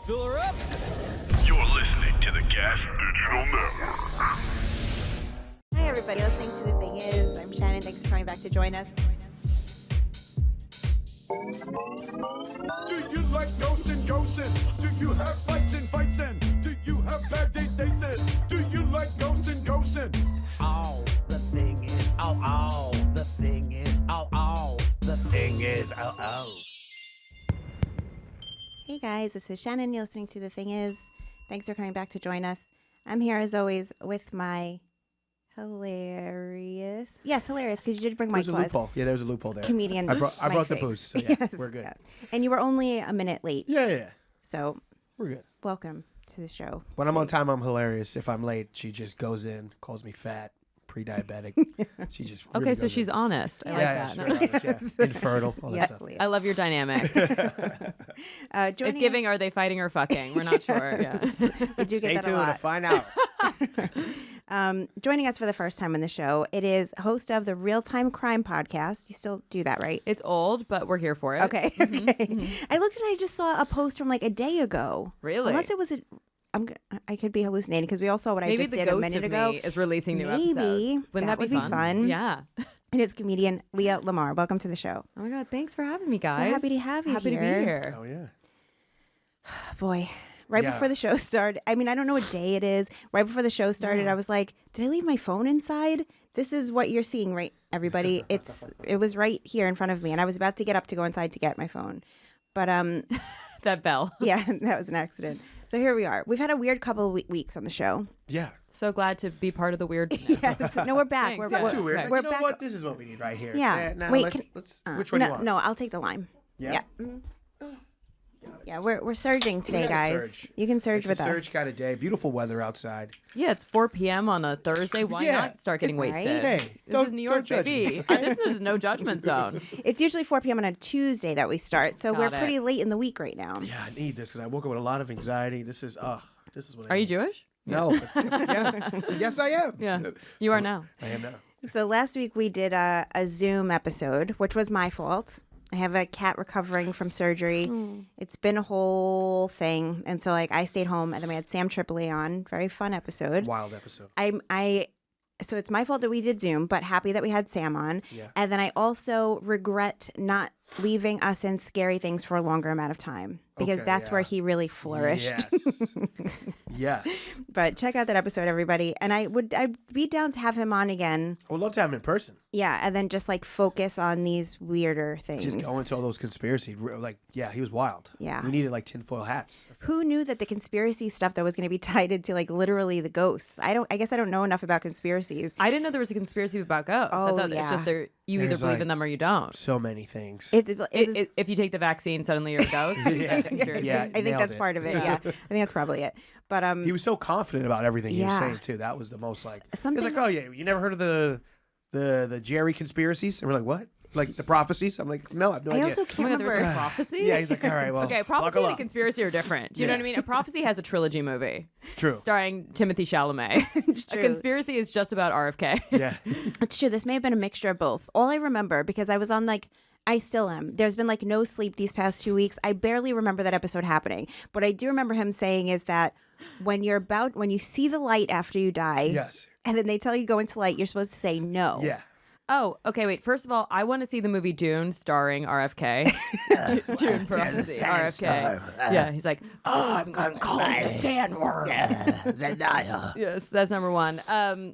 Fill her up. You're listening to the Gas Digital Network. Hi, everybody listening to The Thing Is. I'm Shannon. Thanks for coming back to join us. Do you like ghostin'? Do you have fights and do you have bad dates? Do you like ghostin'? Oh, the thing is, oh, the thing is, oh, the thing is, oh. Hey, guys. This is Shannon. You're listening to The Thing Is. Thanks for coming back to join us. I'm here, as always, with my hilarious, because you did bring my There's a loophole. Yeah, there's a loophole there. Comedian. I brought the Figs. booze, so yeah, Yes, we're good. yes. And you were only a minute late. Yeah. So We're good. welcome to the show. When I'm on Figs. time, I'm hilarious. If I'm late, she just goes in, calls me fat, pre-diabetic. She just really Okay, so goes she's in. honest. I like Yeah, that. she's honest, yeah. Infertile. All that Yes, stuff. Leah. I love your dynamic. Joining It's giving, us- are they fighting or fucking? We're not sure. Yeah. we do Stay get that a tuned to lot. find out. Joining us for the first time on the show, it is host of the Real Time Crime Podcast. You still do that, right? It's old, but we're here for it. Okay. I looked and I just saw a post from like a day ago. Really? Unless it was I could be hallucinating because we all saw what I Maybe just the did a ghost minute of ago. me is releasing new Maybe. episodes. Wouldn't That that, would be fun. Yeah. It is comedian Leah Lamarr. Welcome to the show. Oh my God, thanks for having me, guys. So happy to have you Happy here. to be here. Oh, yeah. Boy, right Yeah. before the show started, I mean, I don't know what day it is. Right before the show started, I was like, did I leave my phone inside? This is what you're seeing, right, everybody? It was right here in front of me, and I was about to get up to go inside to get my phone. But That bell. yeah, that was an accident. So here we are. We've had a weird couple of weeks on the show. Yeah. So glad to be part of the weird. Yes. No, we're back. Thanks. We're, Yeah. we're, Too weird. Okay. but we're you know back. what? This is what we need right here. Yeah. Now Wait, let's which one do you want? No, I'll take the lime. Yeah? Yeah, we're surging today, We gotta guys. surge. You can surge It's with a us. surge kind of day. Beautiful weather outside. Yeah, it's 4 p.m. on a Thursday. Why Yeah. not start getting Right? wasted? Hey, This is New York, don't judge me. baby. This is no judgment zone. It's usually 4 p.m. on a Tuesday that we start, so we're Got it. pretty late in the week right now. Yeah, I need this because I woke up with a lot of anxiety. This is what I Are you need. Jewish? No. Yes, I am. Yeah. You are now. I am now. So last week we did a Zoom episode, which was my fault. I have a cat recovering from surgery. It's been a whole thing, and so like I stayed home, and then we had Sam Tripoli on. Very fun episode. Wild episode. So it's my fault that we did Zoom, but happy that we had Sam on. Yeah. And then I also regret not leaving us in Scary Things for a longer amount of time because Okay, that's where yeah. he really flourished. Yes. Yes. But check out that episode, everybody. And I'd be down to have him on again. I would love to have him in person. Yeah, and then just like focus on these weirder things. Just go into all those conspiracy. He was wild. Yeah. We needed like tinfoil hats. Who knew that the conspiracy stuff that was going to be tied into like literally the ghosts? I guess I don't know enough about conspiracies. I didn't know there was a conspiracy about ghosts. I Oh, thought yeah. it's just you either There's, believe like, in them or you don't. So many things. It was, If you take the vaccine, suddenly you're a ghost. Yeah. Seriously. Yeah. I think nailed that's it. part of it. Yeah. Yeah. I think that's probably it. But He was so confident about everything he was Yeah. saying too. That was the most like. something- He was like, "Oh yeah, you never heard of the Jerry conspiracies?" And we're like, "What? Like the prophecies?" I'm like, "No, I have no I idea." also Oh can't my God, there was remember. a prophecy? Yeah, he's like, "All right, well, Okay, prophecy buckle and a up." conspiracy are different. Do you know Yeah. what I mean? A prophecy has a trilogy movie True. starring Timothy Chalamet. A true. conspiracy is just about RFK. Yeah. It's true. This may have been a mixture of both. All I remember, because I was on like, I still am. There's been like no sleep these past 2 weeks. I barely remember that episode happening. What I do remember him saying is that when you see the light after you die, Yes. and then they tell you go into light, you're supposed to say no. Yeah. Oh, okay, wait. First of all, I want to see the movie Dune starring RFK. Dune prophecy, RFK. Yeah, he's like, oh, I'm going to call him the sandworm. Zendaya. Yes, that's number one.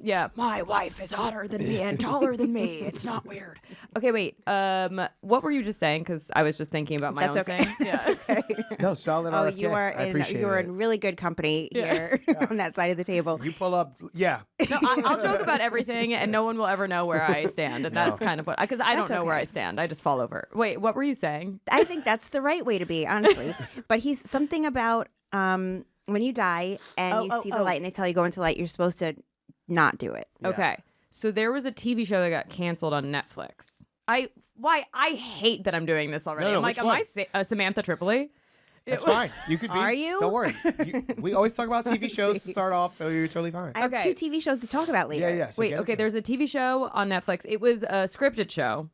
Yeah, my wife is hotter than me and taller than me. It's not weird. Okay, wait. What were you just saying? Because I was just thinking about my That's own okay. thing. Yeah. Okay. No, solid Oh, RFK. you are I appreciate it. in really good company here on that side of the table. You pull up. Yeah. No, I'll joke about everything, and no one will ever know where I stand. And that's kind of what, because I don't That's know where okay. I stand. I just fall over. Wait, what were you saying? I think that's the right way to be, honestly. But he's something about when you die and you see the light and they tell you go into light, you're supposed to not do it. Yeah. Okay, so there was a TV show that got canceled on Netflix. I hate that I'm doing this already. No, I'm like, which am I Samantha Tripoli? That's fine. You could be. Are you? Don't worry. We always talk about TV shows to start off, so you're totally fine. I have Okay. 2 TV shows to talk about later. Yeah. So Wait, get okay, into it. there's a TV show on Netflix. It was a scripted show.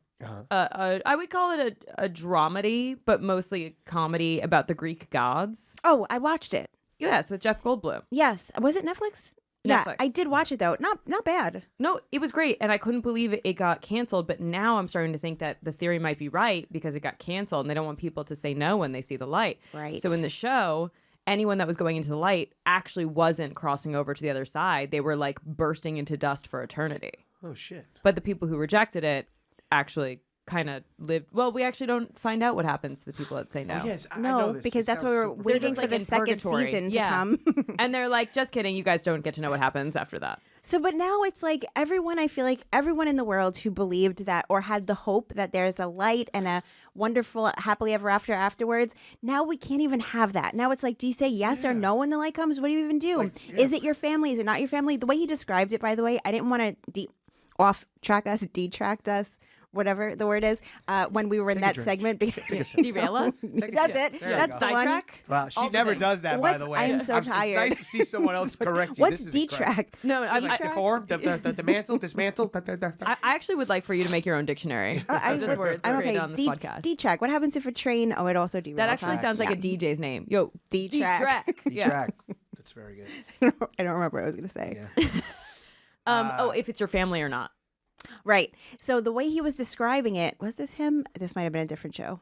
I would call it a dramedy, but mostly a comedy about the Greek gods. Oh, I watched it. Yes, with Jeff Goldblum. Yes. Was it Netflix? Yeah, Netflix. I did watch it though. Not bad. No, it was great, and I couldn't believe it got canceled. But now I'm starting to think that the theory might be right because it got canceled, and they don't want people to say no when they see the light. Right. So in the show, anyone that was going into the light actually wasn't crossing over to the other side. They were like bursting into dust for eternity. Oh shit. But the people who rejected it actually kind of lived. Well, we actually don't find out what happens to the people that say no. Oh, yes, I No, know this. because It that's why sounds we're super- waiting just, for like, the in second purgatory. season to Yeah. come. And they're like, just kidding. You guys don't get to know what happens after that. So, but now it's like I feel like everyone in the world who believed that or had the hope that there's a light and a wonderful happily ever after afterwards, now we can't even have that. Now it's like, do you say yes or no when the light comes? What do you even do? Is it your family? Is it not your family? The way he described it, by the way, I didn't want to detract us, whatever the word is, when we were in that segment. Because Derail us? that's it. There you That's go. the one. Sidetrack? Wow, she All the never things. does that, by the way. I am so tired. It's nice to see someone else correct you. What's This is incredible. detract? No, I'm, Like I, deform, the mantle, dismantle. I actually would like for you to make your own dictionary. of just words I'm created okay. on this podcast. Detract. What happens if a train? Oh, it also derails. That actually us. sounds like a DJ's name. Yo, D-track. Yeah. Track. That's very good. I don't remember what I was going to say. Yeah. If it's your family or not. Right. So the way he was describing it, was this him? This might have been a different show.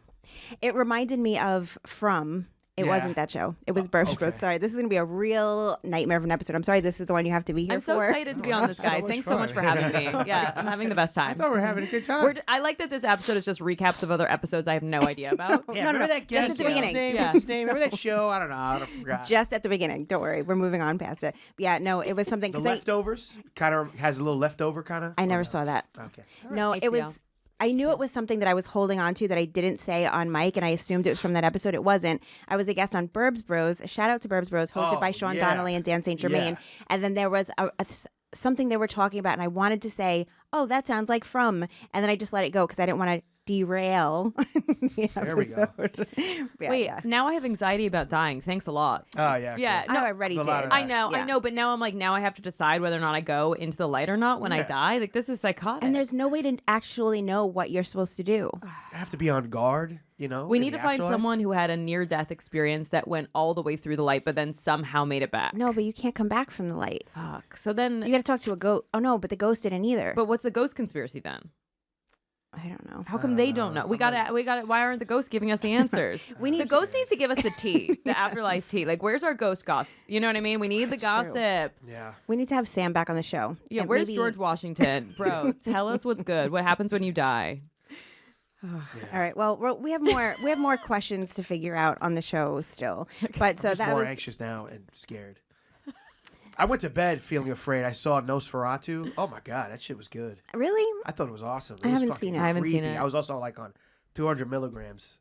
It reminded me of From. It Yeah. wasn't that show. It was Burbs Bros. okay. Sorry, this is going to be a real nightmare of an episode. I'm sorry, this is the one you have to be here I'm so for. excited to be on this, so guys. much Thanks so much for fun. having me. Yeah, I'm having the best I time. thought we were having a good time. I like that this episode is just recaps of other episodes I have no idea about. Yeah, No, remember that just at guest? the What's his beginning. name? Yeah. What's his name? Remember that show? I don't know. I forgot. Just at the beginning. Don't worry. We're moving on past it. But yeah, no, it was something. The 'cause leftovers kind of has a little leftover kind of. I never saw that. Okay. No, it HBO. was. I knew it was something that I was holding on to that I didn't say on mic, and I assumed it was from that episode. It wasn't. I was a guest on Burbs Bros. Shout out to Burbs Bros, hosted by Oh, Sean yeah. Donnelly and Dan St. Germain. Yeah. And then there was something they were talking about, and I wanted to say, "Oh, that sounds like From," and then I just let it go because I didn't want to derail the There we go. episode. Yeah, Wait, yeah. now I have anxiety about dying. Thanks a lot. Oh yeah. Yeah, cool. I already There's did. a lot of I that. know, Yeah. I know, but now I'm like, now I have to decide whether or not I go into the light or not when I Yeah. die. Like, this is psychotic. And there's no way to actually know what you're supposed to do. I have to be on guard. You know. we in need the to find afterlife. someone who had a near-death experience that went all the way through the light, but then somehow made it back. No, but you can't come back from the light. Fuck. So then, You got to talk to a ghost. Oh no, but the ghost didn't either. but what's the ghost conspiracy then? I don't know. How come they don't know? We got it. Why aren't the ghosts giving us the answers? We need the ghost needs to give us the tea, the afterlife tea. Like, where's our ghost goss? You know what I mean? We need the gossip. Yeah. We need to have Sam back on the show. Yeah, And where's maybe- George Washington, bro? Tell us what's good. What happens when you die? All right. Well, we have more questions to figure out on the show still. But so I'm just that more was anxious now and scared. I went to bed feeling afraid. I saw Nosferatu. Oh my god, that shit was good. really. I thought it was awesome. I was haven't fucking seen it. I haven't seen creepy. it. I was also like on 200 milligrams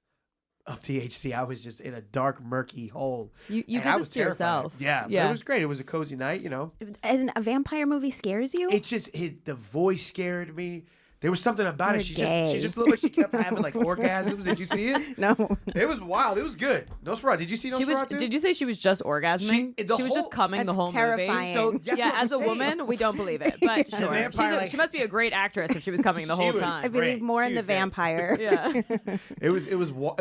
of THC. I was just in a dark, murky hole. You and did I this was to terrified. yourself. Yeah, but Yeah. it was great. It was a cozy night, you know. And a vampire movie scares you? It's just the voice scared me. There was something about You're it. She gay. just looked like she kept having like orgasms. Did you see it? No. It was wild. It was good. Nosferatu. Did you see She was. Nosferatu? Did you say she was just orgasming? the She was just whole- coming the That's whole terrifying. So movie. that's Yeah, what I'm as a saying. woman, we don't believe it, but sure. vampire, She must be a great actress if she was coming the whole was- time. I believe Great. more She in the was great. vampire. Yeah. It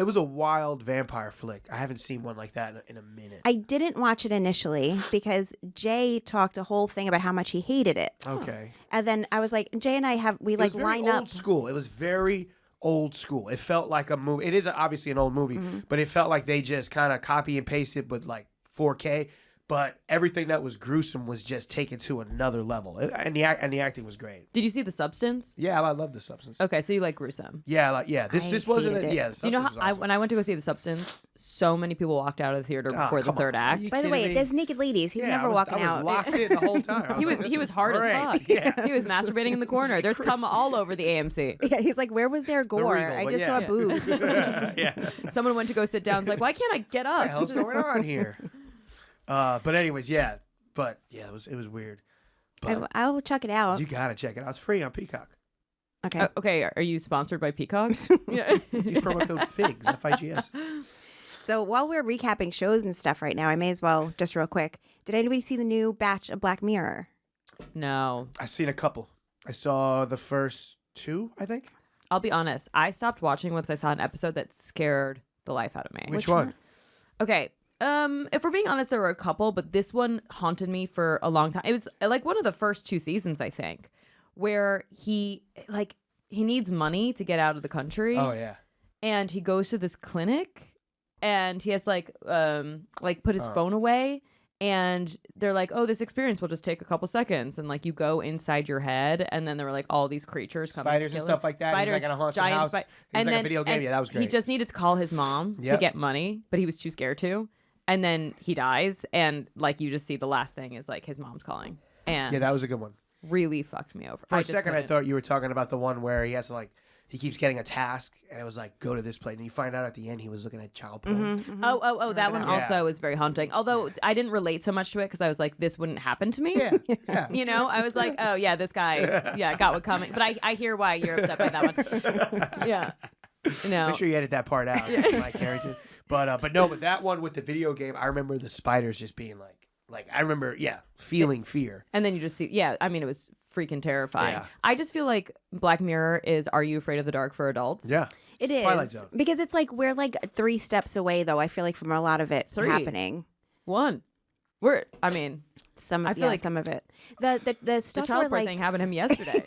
was a wild vampire flick. I haven't seen one like that in a minute. I didn't watch it initially because Jay talked a whole thing about how much he hated it. Okay. And then I was like, Jay and I we It like was very line old up. school. It was very old school. It felt like a movie. It is obviously an old movie, Mm-hmm. but it felt like they just kind of copy and pasted with like 4K. But everything that was gruesome was just taken to another level, and the acting was great. Did you see The Substance? Yeah, I love The Substance. Okay, so you like gruesome. Yeah, this wasn't hated a, it. yeah. Do you know how Substance was awesome. when I went to go see The Substance, so many people walked out of the theater before the come third on. Are act. you By the kidding way, me? there's naked ladies. He's Yeah, never walking I was out. locked in the whole time. He was like, he was this hard is as great. fuck. Yeah. He was masturbating in the corner. There's cum all over the AMC. Yeah, he's like, where was their gore? Regal, I but just yeah. saw boobs. Yeah. Someone went to go sit down. It's like, why can't I get up? What the hell's This is- going on here? But anyways, yeah. But yeah, it was weird. But I will check it out. you gotta check it out. It's free on Peacock. Okay. Okay, are you sponsored by Peacock? Yeah. Use promo code FIGS, FIGS. So while we're recapping shows and stuff right now, I may as well just real quick. Did anybody see the new batch of Black Mirror? No. I've seen a couple. I saw the first two, I think. I'll be honest. I stopped watching once I saw an episode that scared the life out of me. Which one? Okay. If we're being honest, there were a couple, but this one haunted me for a long time. It was like one of the first 2 seasons, I think, where he needs money to get out of the country. Oh yeah. And he goes to this clinic, and he has put his phone away, and they're like, "Oh, this experience will just take a couple seconds," and like you go inside your head, and then there were like all these creatures coming, Spiders and stuff like that. Spiders, He's like in a haunted giant house. and like then a video game. Yeah, that was great. He just needed to call his mom to get money, but he was too scared to. And then he dies, and like you just see the last thing is like his mom's calling, and Yeah, that was a good one. really fucked me over. For a just second, I couldn't- thought you were talking about the one where he has to he keeps getting a task, and it was like, go to this place, and you find out at the end he was looking at child porn. Oh, that one Yeah. also is very haunting. Although I didn't relate so much to it because I was like, this wouldn't happen to me. Yeah. You know, I was like, oh yeah, this guy, got what coming. But I hear why you're upset by that one. Yeah. No. Make sure you edit that part out, Mike Harrington. But that one with the video game, I remember the spiders just being like I remember, feeling fear. And then you just see, I mean, it was freaking terrifying. Yeah. I just feel like Black Mirror is Are You Afraid of the Dark for adults? Yeah. It is. Twilight Zone. Because it's like we're like 3 steps away, though, I feel like, from a lot of it 3. happening. 1. I mean, I feel like some of it. The the stuff child where, birth like, thing happened to him yesterday.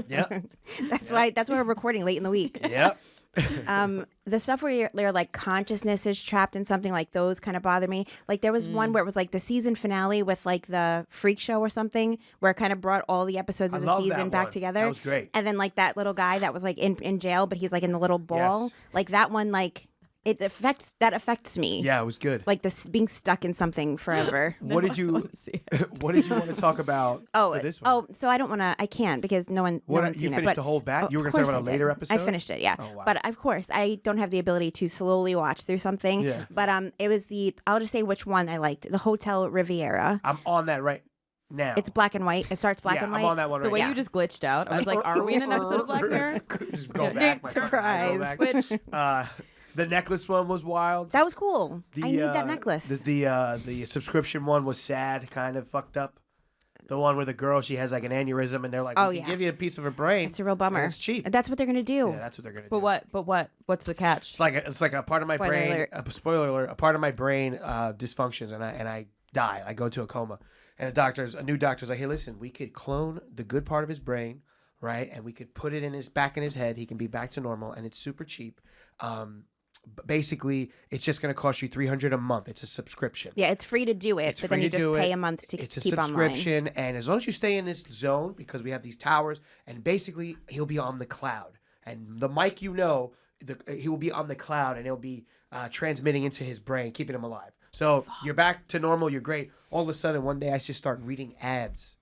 Yep. that's why we're recording late in the week. Yep. The stuff where you're like consciousness is trapped in something, like those kind of bother me. Like there was one where it was like the season finale with like the freak show or something, where it kind of brought all the episodes I of the love season that back one. together. That was great. And then like that little guy that was like in jail, but he's like in the little ball. Yes. Like that one, like it affects me. Yeah, it was good. Like this being stuck in something forever. What did you want to talk about for this one? So I don't want to. I can't because no one's You seen it. finished But the whole bat? You were of going to talk course about a I later did. episode? I finished it, yeah. Oh, wow. But of course, I don't have the ability to slowly watch through something. Yeah. But it was I'll just say which one I liked. The Hotel Riviera. I'm on that right now. It's black and white. It starts black and white. I'm on that one The right way now. you just glitched out, I was like, are we in an episode of Black Mirror? Just go back. My fucking eyes go back. Surprise. The necklace one was wild. That was cool. I need that necklace. The subscription one was sad, kind of fucked up. The one where the girl, she has like an aneurysm, and they're like, we can give you a piece of her brain. It's a real bummer. and it's cheap. That's what they're gonna do. Yeah, that's what they're gonna do. But what's the catch? It's like a part of my Spoiler brain. alert. Spoiler alert. A part of my brain dysfunctions, and I die. I go to a coma, and a new doctor's like, hey, listen, we could clone the good part of his brain, right? And we could put it back in his head. He can be back to normal, and it's super cheap. Basically, it's just going to cost you $300 a month. It's a subscription. Yeah, it's free to do it, but then you just pay a month to it's keep a online. subscription, and as long as you stay in this zone, because we have these towers, and basically he'll be on the cloud, and the mic, he will be on the cloud, and it'll be transmitting into his brain, keeping him alive. So you're back to normal. You're great. All of a sudden, one day, I just start reading ads.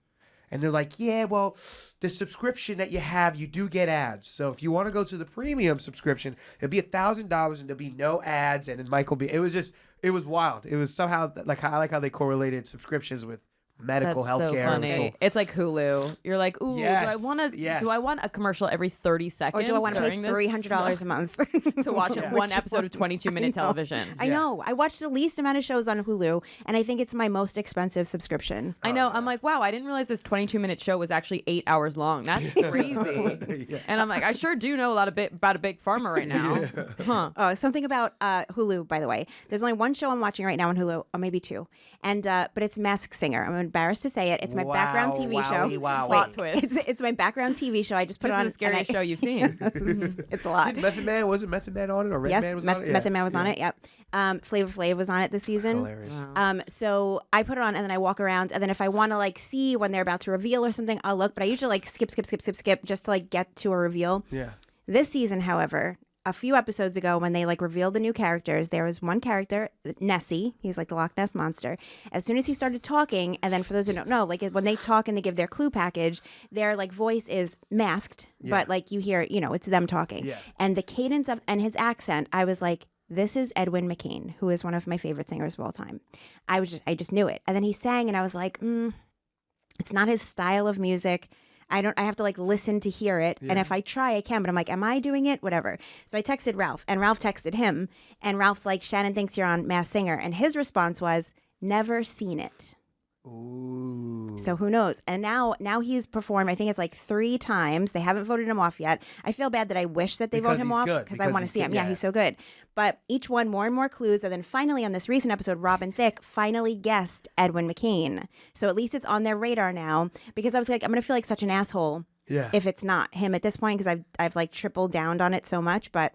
And they're like, yeah, well, the subscription that you have, you do get ads. So if you want to go to the premium subscription, it'll be $1,000 and there'll be no ads. And then Mike will be, it was wild. It was somehow, like, I like how they correlated subscriptions with medical That's health so care. It was funny. cool. It's like Hulu. You're like, ooh, Yes, do I want a commercial every 30 seconds? Or do I want to pay during this $300 a month to watch one episode of 22-minute television? I know. I watch the least amount of shows on Hulu, and I think it's my most expensive subscription. I know. I'm like, wow, I didn't realize this 22-minute show was actually 8 hours long. That's crazy. And I'm like, I sure do know a lot about a big pharma right now. Huh. Oh, something about Hulu, by the way. There's only one show I'm watching right now on Hulu, or maybe 2, and but it's Masked Singer. I'm embarrassed to say it. It's my background TV show. Wow. Plot twist. It's my background TV show. I just put This it on. is the scariest show you've seen. It's a lot. Wasn't Method Man on it, or Red Yes, Man was on it? Method Man was on it. Yep. Flavor Flav was on it this season. Hilarious. So I put it on, and then I walk around, and then if I want to like see when they're about to reveal or something, I'll look. But I usually like skip just to like get to a reveal. Yeah. This season, however, a few episodes ago, when they like revealed the new characters, there was one character, Nessie. He's like the Loch Ness monster. As soon as he started talking, and then for those who don't know, like when they talk and they give their clue package, their like voice is masked, but like you hear, it's them talking. Yeah. And the cadence of and his accent, I was like, this is Edwin McCain, who is one of my favorite singers of all time. I just knew it. And then he sang, and I was like, it's not his style of music. I have to like listen to hear it. Yeah. And if I try, I can, but I'm like, am I doing it? Whatever. So I texted Ralph, and Ralph texted him, and Ralph's like, Shannon thinks you're on Masked Singer. And his response was, never seen it. Ooh. So who knows? And now he's performed, I think it's like 3 times. They haven't voted him off yet. I feel bad that I wish that they vote Because him he's off good. because I Because want to he's see him. good, Yeah, yeah. he's so good. But each one more and more clues. And then finally on this recent episode, Robin Thicke finally guessed Edwin McCain. So at least it's on their radar now because I was like, I'm going to feel like such an asshole Yeah. if it's not him at this point because I've like tripled down on it so much. But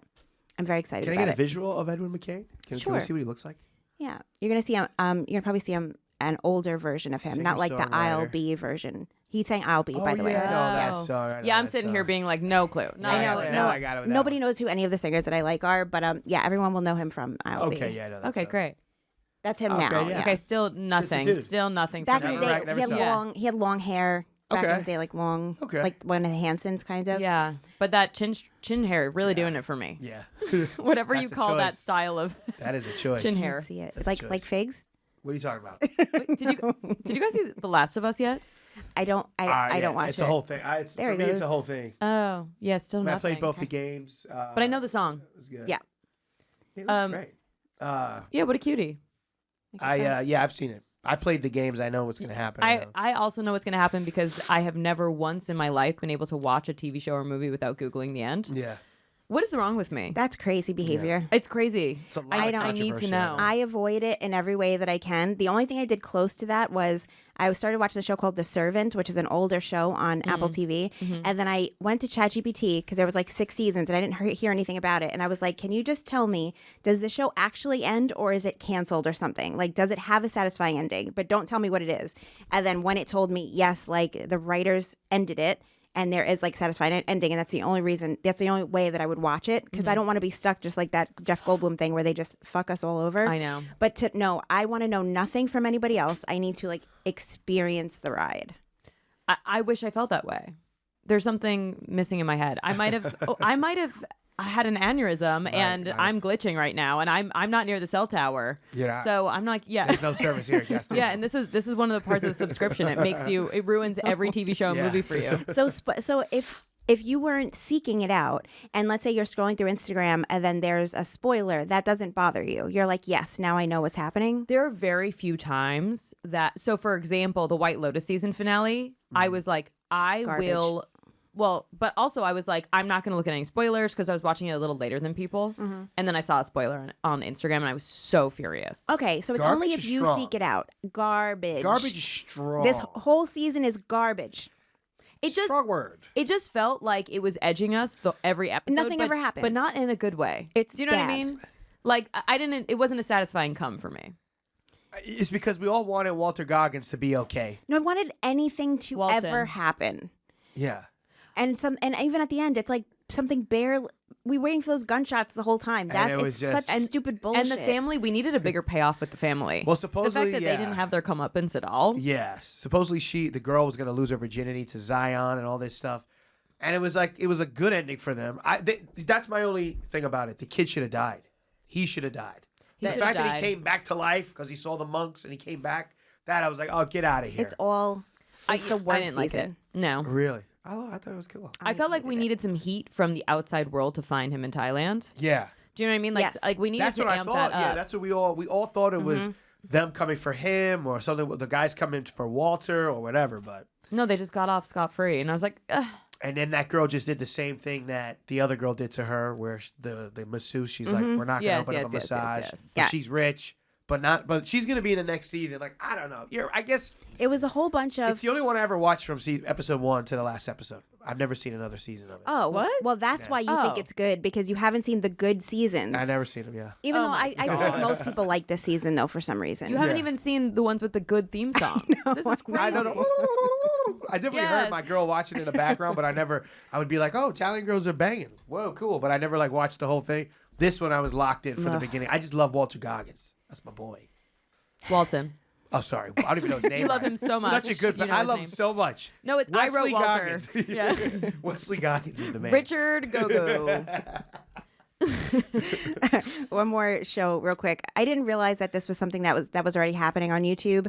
I'm very excited Can I about get a it. visual of Edwin McCain? Can we Sure. see what he looks like? Yeah, you're gonna see him. You're gonna probably see him an older version of him, not like the I'll Singer-songwriter. be version. He's saying I'll be, by the way. yeah, no, Oh. that's Yeah, I'm sitting here being like, no clue. No, I know. clue. No, I got it with that nobody one. knows who any of the singers that I like are, but yeah, everyone will know him from I'll be. Okay, yeah, no, that's Okay, great. That's him Okay, now. yeah. Okay, still nothing. dude. Still nothing. Back for in the me. day, Never- never he had saw it. long. He had long hair. Back in Okay. the day, like long, Okay. like one of the Hansons, kind of. Yeah, but that chin hair really doing it for me. Yeah. Whatever you That's a call that choice. style of That is a choice. chin I hair. don't see it. That's It's a like choice. figs. What are you talking about? Wait, did you guys see The Last of Us yet? I don't. I Yeah, don't watch it's it. a whole thing. There For it me, it's is. a whole thing. Oh, yeah, still I nothing. played both the games. But I know the song. It was good. Yeah. It was Um, great. Yeah, what a cutie. Yeah, I've seen it. I played the games. I know what's going to happen. I also know what's going to happen because I have never once in my life been able to watch a TV show or movie without Googling the end. Yeah. What is wrong with me? That's crazy behavior. It's crazy. It's a lot I of don't. I need to controversy know. on it. I avoid it in every way that I can. The only thing I did close to that was I started watching a show called The Servant, which is an older show on Apple TV. And then I went to ChatGPT because there was like 6 seasons and I didn't hear anything about it. And I was like, can you just tell me, does the show actually end or is it canceled or something? Like, does it have a satisfying ending? But don't tell me what it is. And then when it told me, yes, like the writers ended it, and there is like satisfying ending, and that's the only way that I would watch it because I don't want to be stuck just like that Jeff Goldblum thing where they just fuck us all over. I know. But I want to know nothing from anybody else. I need to like experience the ride. I wish I felt that way. There's something missing in my head. I might have. I had an aneurysm and right. I'm glitching right now, and I'm not near the cell tower. You're not. So I'm not. Yeah. There's no service here. Yes, Yeah, and this is one of the parts of the subscription. It ruins every TV show and Yeah. movie for you. So if you weren't seeking it out, and let's say you're scrolling through Instagram and then there's a spoiler, that doesn't bother you. You're like, yes, now I know what's happening. There are very few times that. So, for example, the White Lotus season finale, I was like, I Garbage. will. Well, but also I was like, I'm not going to look at any spoilers because I was watching it a little later than people. And then I saw a spoiler on Instagram and I was so furious. Okay, so it's Garbage only is if you strong. seek it out. Garbage. Garbage is strong. This whole season is garbage. It just strong word. It just felt like it was edging us every episode. Nothing but- ever happened. But not in a good way. It's Do you know what I bad. mean? Like, I didn't, it wasn't a satisfying come for me. It's because we all wanted Walter Goggins to be okay. No, I wanted anything to Walton. ever happen. Yeah. And even at the end, it's like something barely. We waiting for those gunshots the whole time. And it It's was such just- stupid bullshit. And the family, we needed a bigger payoff with the family. Well, the supposedly, fact that yeah. they didn't have their comeuppance at all. Yeah. Supposedly the girl was going to lose her virginity to Zion and all this stuff. And it was a good ending for them. That's my only thing about it. The kid should have died. He should have died. The should've fact that died. he came back to life because he saw the monks and he came back, that I was like, oh, get out of here. It's all. It's the worst I didn't like season. it. No. Really? I thought it was cool. I felt like we needed some heat from the outside world to find him in Thailand. Yeah. Do you know what I mean? Like, Yes. like we needed That's to what I amp thought. that Yeah, up. that's what we all thought it was them coming for him or something. The guys coming for Walter or whatever. But No, they just got off scot-free. And I was like, ugh. and then that girl just did the same thing that the other girl did to her, where the masseuse, she's like, we're not gonna Yes, open up a yes, yes, massage. yes. But Yeah. she's rich, but she's gonna be in the next season. Like, I don't know. I guess It was a whole bunch it's of. the only one I ever watched from episode 1 to the last episode. I've never seen another season of it. Oh, What? Well, that's why you think Oh. it's good because you haven't seen the good seasons. I never seen them. Yeah. Even Oh though my I feel like God. most people like this season though for some reason. You haven't Yeah. even seen the ones with the good theme song. This is crazy. I don't know. I definitely heard Yes. my girl watching in the background, but I would be like, oh, Italian girls are banging. Whoa, cool. But I never like watched the whole thing. This one I was locked in from the beginning. I just love Walter Goggins. That's my boy. Walton. Oh, sorry. I don't even know his name. You love right. him so much. Such a good. You know I his love name. him so much. No, it's Wesley I wrote Walter. Goggins. Yeah. Wesley Goggins is the man. Richard Gogo. One more show real quick. I didn't realize that this was something that was already happening on YouTube.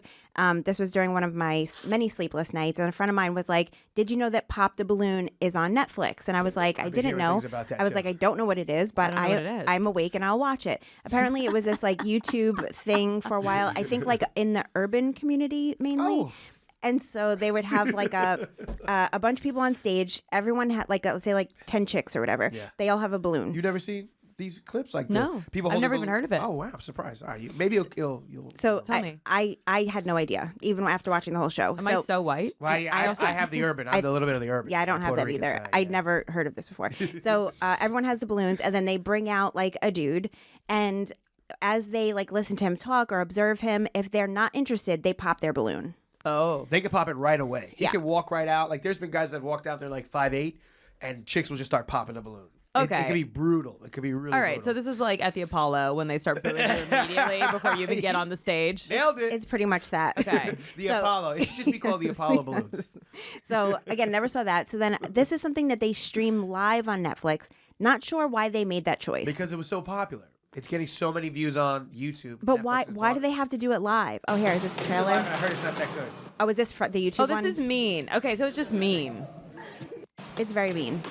This was during one of my many sleepless nights, and a friend of mine was like, "Did you know that Pop the Balloon is on Netflix?" And I was like, "I didn't know." I was like, "I don't know what it is, but I'm awake and I'll watch it." Apparently, it was this like YouTube thing for a while. I think like in the urban community mainly. Oh. And so they would have like a bunch of people on stage. Everyone had like let's say like 10 chicks or whatever. Yeah. They all have a balloon. You never seen these clips? Like No. people. I've hold never a even balloon? heard of it. Oh wow, I'm surprised. All right, maybe you'll. So Tell me. I had no idea even after watching the whole show. Am I so white? Well, I have the urban. I have a little bit of the urban. Yeah, I don't have Puerto that Rican either. side, I'd yeah. never heard of this before. So everyone has the balloons, and then they bring out like a dude, and as they like listen to him talk or observe him, if they're not interested, they pop their balloon. Oh. They can pop it right away. He Yeah. can walk right out. Like there's been guys that have walked out there like 5'8", and chicks will just start popping the balloon. It Okay. can be brutal. It could be really. All right, brutal. so this is like at the Apollo when they start booing you immediately before you even get on the stage. Nailed it. It's pretty much that. Okay. The so- Apollo. It should just be called the Apollo balloons. So again, never saw that. So then this is something that they stream live on Netflix. Not sure why they made that choice. Because it was so popular. It's getting so many views on YouTube. But Netflix why is do blocking- they have to do it live? Oh, here is this I trailer. heard it's not that good. Oh, is this the YouTube Oh, this one? is mean. Okay, so it's just mean. It's very mean.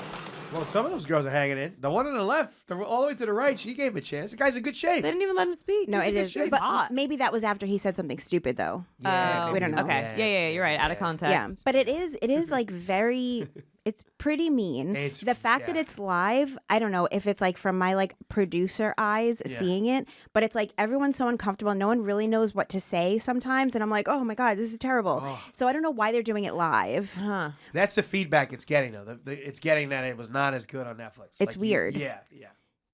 Well, some of those girls are hanging in. The one on the left, all the way to the right, she gave him a chance. The guy's in good shape. They didn't even let him speak. No, He's it in good is. shape. But hot. maybe that was after he said something stupid, though. Yeah, we maybe don't know. Okay. Yeah, you're right. Out of context. Yeah, but it is like very. It's pretty mean. It's- The fact that yeah. it's live, I don't know if it's like from my like producer eyes Yeah. seeing it, but it's like everyone's so uncomfortable. No one really knows what to say sometimes, and I'm like, oh my god, this is terrible. Oh. So I don't know why they're doing it live. Huh. That's the feedback it's getting, though. It's getting that it was not as good on Netflix. It's weird. Yeah.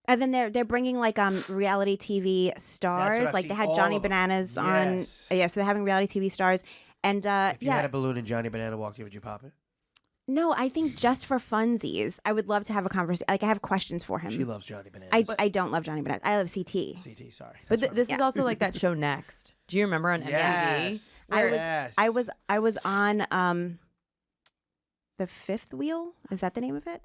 And then they're bringing like reality TV stars. I've Like they seen, had all Johnny of them. Bananas on. Yes. Yeah, so they're having reality TV stars. And If you yeah, had a balloon and Johnny Banana walked in, would you pop it? no, I think just for funsies, I would love to have a conversation. Like I have questions for him. She loves Johnny Bananas. I don't love Johnny Bananas. I love CT. CT, sorry. But That's fine. this is also like that show Next. Do you remember on MTV? Yes. Yes. I was on The Fifth Wheel. Is that the name of it?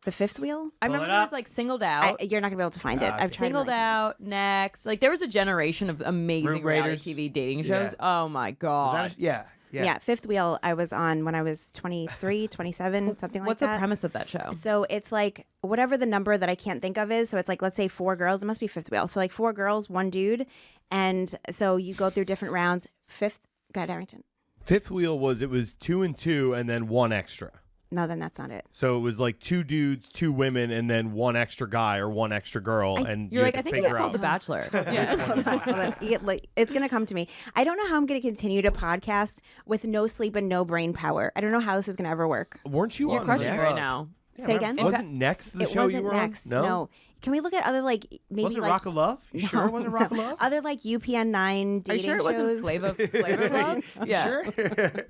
The Fifth Wheel. I Pull remember it there up. was like Singled Out. You're not gonna be able to find it. Okay. I've tried Singled many times. Out, Next. Like there was a generation of amazing Room reality Raiders. TV dating Yeah. shows. Oh my Is god. that yeah. Yeah, Fifth Wheel. I was on when I was 23, 27, something like What's that. the premise of that show? So it's like whatever the number that I can't think of is. So it's like, let's say 4 girls. It must be Fifth Wheel. So like 4 girls, 1 dude. And so you go through different rounds. Go ahead, Arrington. Fifth wheel was 2 and 2 and then 1 extra. No, then that's not it. So it was like 2 dudes, 2 women, and then 1 extra guy or 1 extra girl, and You're you like, had I to think it's figure called out. The Bachelor. Hold on. It's going to come to me. I don't know how I'm going to continue to podcast with no sleep and no brain power. I don't know how this is going to ever work. Weren't you You're on crushing it Next? right now. Say again? Wasn't Next the It show wasn't you were next. on? No. Can we look at other like maybe Was it like Rock of Love? You sure it wasn't Rock of Love? other like UPN 9 Are you dating sure it wasn't shows? Flavor Love? Yeah. Sure?